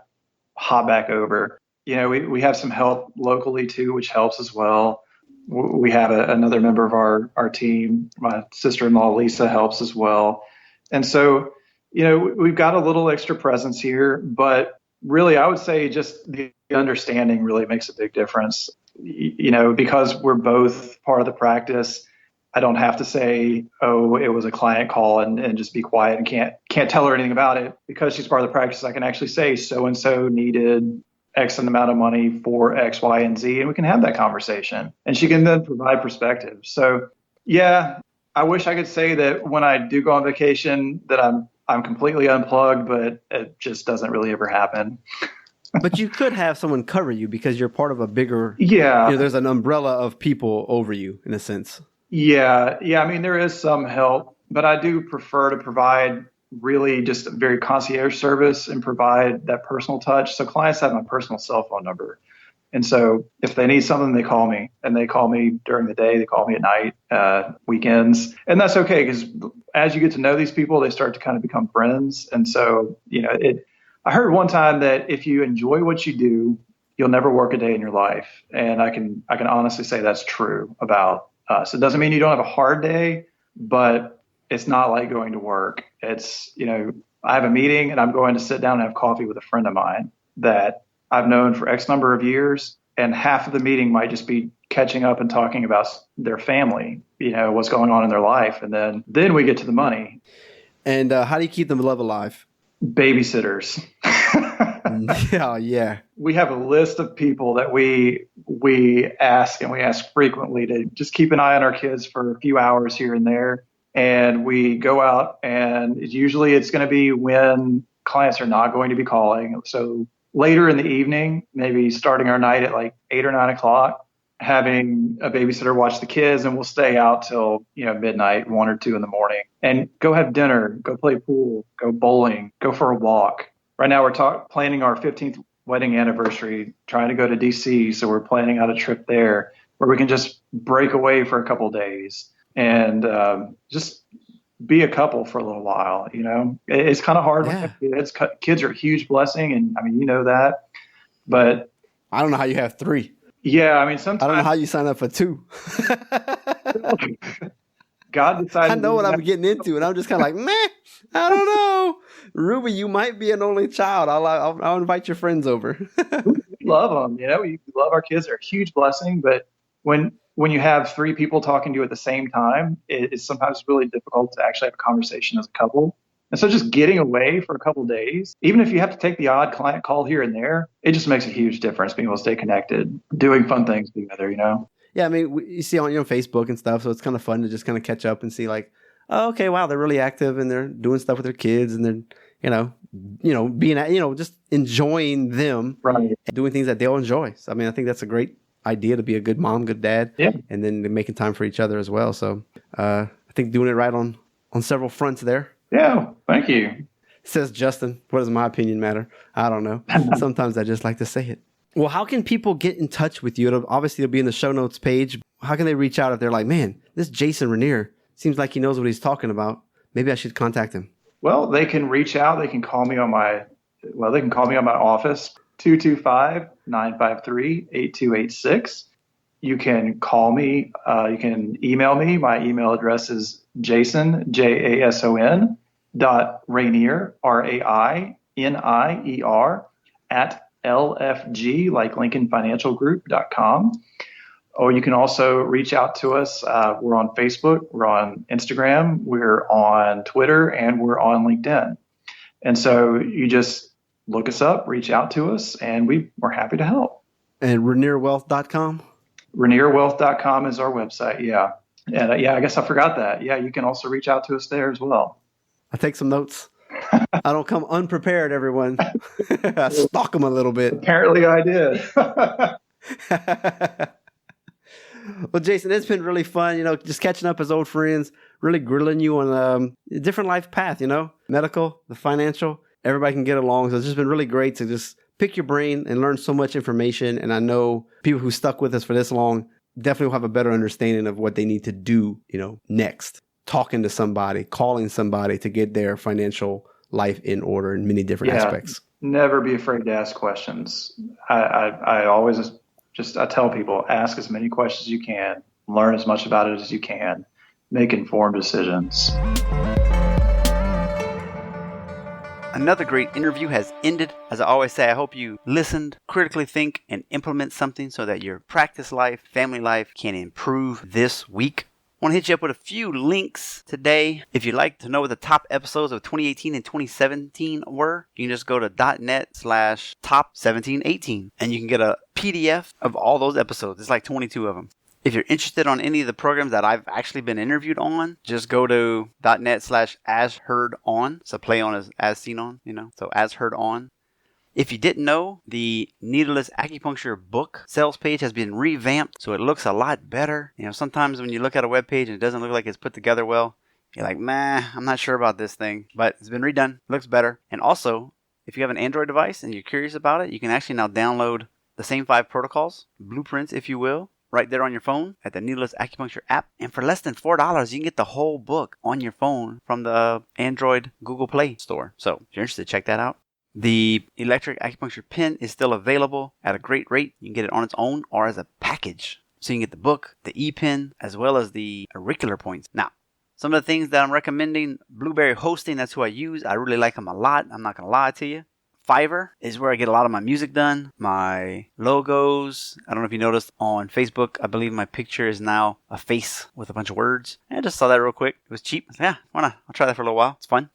hop back over. We have some help locally too, which helps as well. We have another member of our team, my sister-in-law Lisa, helps as well. And so, we've got a little extra presence here, but really I would say just the understanding really makes a big difference. Because we're both part of the practice, I don't have to say, oh, it was a client call and just be quiet and can't tell her anything about it. Because she's part of the practice, I can actually say so-and-so needed X amount of money for X, Y, and Z, and we can have that conversation. And she can then provide perspective. So, yeah, I wish I could say that when I do go on vacation that I'm completely unplugged, but it just doesn't really ever happen. But you could have someone cover you because you're part of a bigger, there's an umbrella of people over you in a sense. Yeah. I mean, there is some help, but I do prefer to provide really just a very concierge service and provide that personal touch. So clients have my personal cell phone number. And so if they need something, they call me, and they call me during the day, they call me at night, weekends. And that's okay, because as you get to know these people, they start to kind of become friends. And so, I heard one time that if you enjoy what you do, you'll never work a day in your life. And I can honestly say that's true about us. It doesn't mean you don't have a hard day, but it's not like going to work. It's, I have a meeting and I'm going to sit down and have coffee with a friend of mine that I've known for X number of years, and half of the meeting might just be catching up and talking about their family, what's going on in their life. And then we get to the money. And how do you keep them love alive? Babysitters. Yeah. We have a list of people that we ask, and we ask frequently, to just keep an eye on our kids for a few hours here and there. And we go out, and usually it's going to be when clients are not going to be calling. So later in the evening, maybe starting our night at like 8 or 9 o'clock, having a babysitter watch the kids, and we'll stay out till midnight, 1 or 2 in the morning, and go have dinner, go play pool, go bowling, go for a walk. Right now we're planning our 15th wedding anniversary, trying to go to DC, so we're planning out a trip there where we can just break away for a couple of days and just be a couple for a little while. It's kind of hard with kids. Kids are a huge blessing, and I mean, that, but I don't know how you have 3. Yeah, I mean, sometimes I don't know how you sign up for 2. God decided. I know what I'm getting into, and I'm just kind of like, meh, I don't know. Ruby, you might be an only child. I'll invite your friends over. We love them. We love our kids. They're a huge blessing. But when you have 3 people talking to you at the same time, it's sometimes really difficult to actually have a conversation as a couple. And so just getting away for a couple of days, even if you have to take the odd client call here and there, it just makes a huge difference being able to stay connected, doing fun things together, Yeah, I mean, you see on Facebook and stuff, so it's kind of fun to just kind of catch up and see like, oh, okay, wow, they're really active and they're doing stuff with their kids and they're, being, just enjoying them, right, and doing things that they'll enjoy. So, I mean, I think that's a great idea to be a good mom, good dad, and then making time for each other as well. So, I think doing it right on several fronts there. Yeah, thank you. Says Justin. What does my opinion matter? I don't know. Sometimes I just like to say it. Well, how can people get in touch with you? It'll be in the show notes page. How can they reach out if they're like, man, this Jason Rainier seems like he knows what he's talking about. Maybe I should contact him. Well, they can reach out. They can call me on my office, 225-953-8286. You can call me. You can email me. My email address is Jason, JASON, .Rainier, RAINIER, @LFG, like LincolnFinancialGroup.com. Or you can also reach out to us. We're on Facebook, we're on Instagram, we're on Twitter, and we're on LinkedIn. And so you just look us up, reach out to us, and we're happy to help. And RainierWealth.com? RainierWealth.com is our website, yeah. And I guess I forgot that. Yeah, you can also reach out to us there as well. I take some notes. I don't come unprepared, everyone. I stalk them a little bit. Apparently I did. Well, Jason, it's been really fun, just catching up as old friends, really grilling you on a different life path, medical, the financial, everybody can get along. So it's just been really great to just pick your brain and learn so much information. And I know people who stuck with us for this long definitely will have a better understanding of what they need to do, next. Talking to somebody, calling somebody to get their financial life in order in many different aspects. Never be afraid to ask questions. I always I tell people, ask as many questions as you can, learn as much about it as you can, make informed decisions. Another great interview has ended. As I always say, I hope you listened, critically think, and implement something so that your practice life, family life can improve this week. I want to hit you up with a few links today. If you'd like to know what the top episodes of 2018 and 2017 were, you can just go to .net/top1718 and you can get a PDF of all those episodes. It's like 22 of them. If you're interested on any of the programs that I've actually been interviewed on, just go to .net/as-heard-on. So play on as seen on, so as heard on. If you didn't know, the Needleless Acupuncture book sales page has been revamped, so it looks a lot better. Sometimes when you look at a web page and it doesn't look like it's put together well, you're like, I'm not sure about this thing. But it's been redone. It looks better. And also, if you have an Android device and you're curious about it, you can actually now download the same 5 protocols, blueprints if you will, right there on your phone at the Needleless Acupuncture app. And for less than $4, you can get the whole book on your phone from the Android Google Play store. So if you're interested, check that out. The electric acupuncture pen is still available at a great rate. You can get it on its own or as a package. So you can get the book, the e-pen, as well as the auricular points. Now, some of the things that I'm recommending, Blueberry Hosting, that's who I use. I really like them a lot. I'm not going to lie to you. Fiverr is where I get a lot of my music done, my logos. I don't know if you noticed on Facebook, I believe my picture is now a face with a bunch of words. I just saw that real quick. It was cheap. Yeah, why not? I'll try that for a little while. It's fun.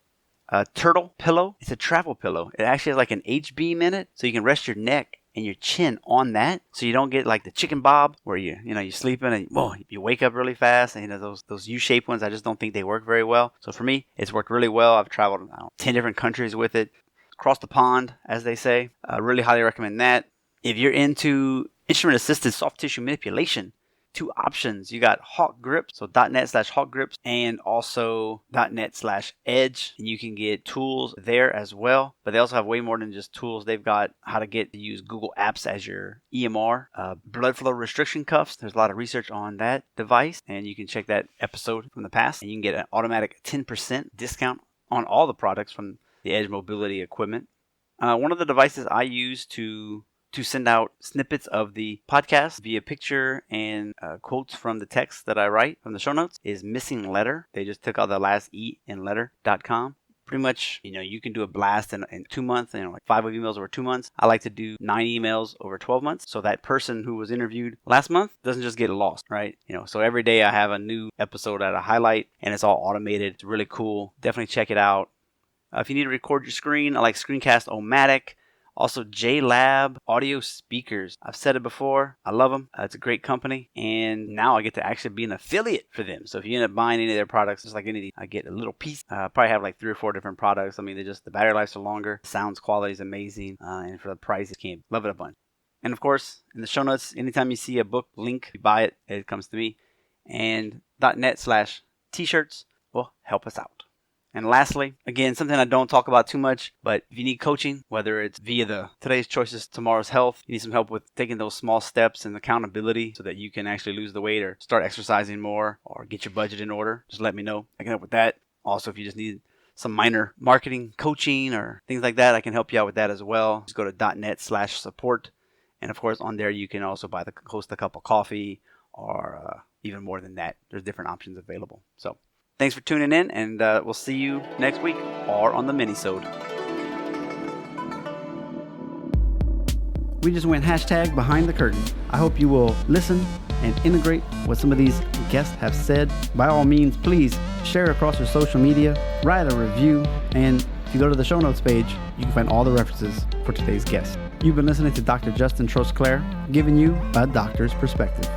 Turtle pillow. It's a travel pillow. It actually has like an H-beam in it, so you can rest your neck and your chin on that, so you don't get like the chicken bob where you're sleeping and you wake up really fast, and those U-shaped ones, I just don't think they work very well. So for me, it's worked really well. I've traveled 10 different countries with it, across the pond, as they say. Really highly recommend that. If you're into instrument assisted soft tissue manipulation, 2 options. You got Hawk Grips, so .net/Hawk Grips, and also .net/Edge. And you can get tools there as well. But they also have way more than just tools. They've got how to use Google Apps as your EMR. Blood flow restriction cuffs. There's a lot of research on that device. And you can check that episode from the past. And you can get an automatic 10% discount on all the products from the Edge mobility equipment. One of the devices I use to send out snippets of the podcast via picture and quotes from the text that I write from the show notes is Missing Letter. They just took out the last E in letter.com. Pretty much, you can do a blast in 2 months, like 5 emails over 2 months. I like to do 9 emails over 12 months. So that person who was interviewed last month doesn't just get lost, right? So every day I have a new episode that I highlight, and it's all automated. It's really cool. Definitely check it out. If you need to record your screen, I like Screencast-O-Matic. Also, JLab audio speakers. I've said it before. I love them. It's a great company. And now I get to actually be an affiliate for them. So if you end up buying any of their products, just like anything, I get a little piece. Probably have like 3 or 4 different products. I mean, the battery lives are longer. Sounds quality is amazing. And for the price, you can't love it a bunch. And of course, in the show notes, anytime you see a book link, you buy it, it comes to me. And .net/t-shirts will help us out. And lastly, again, something I don't talk about too much, but if you need coaching, whether it's via the Today's Choices, Tomorrow's Health, you need some help with taking those small steps and accountability so that you can actually lose the weight or start exercising more or get your budget in order, just let me know. I can help with that. Also, if you just need some minor marketing coaching or things like that, I can help you out with that as well. Just go to .net/support. And of course, on there, you can also host a cup of coffee or even more than that. There's different options available. So thanks for tuning in, and we'll see you next week or on the mini-sode. We just went #behind the curtain. I hope you will listen and integrate what some of these guests have said. By all means, please share across your social media, write a review, and if you go to the show notes page, you can find all the references for today's guest. You've been listening to Dr. Justin Trosclair, giving you a doctor's perspective.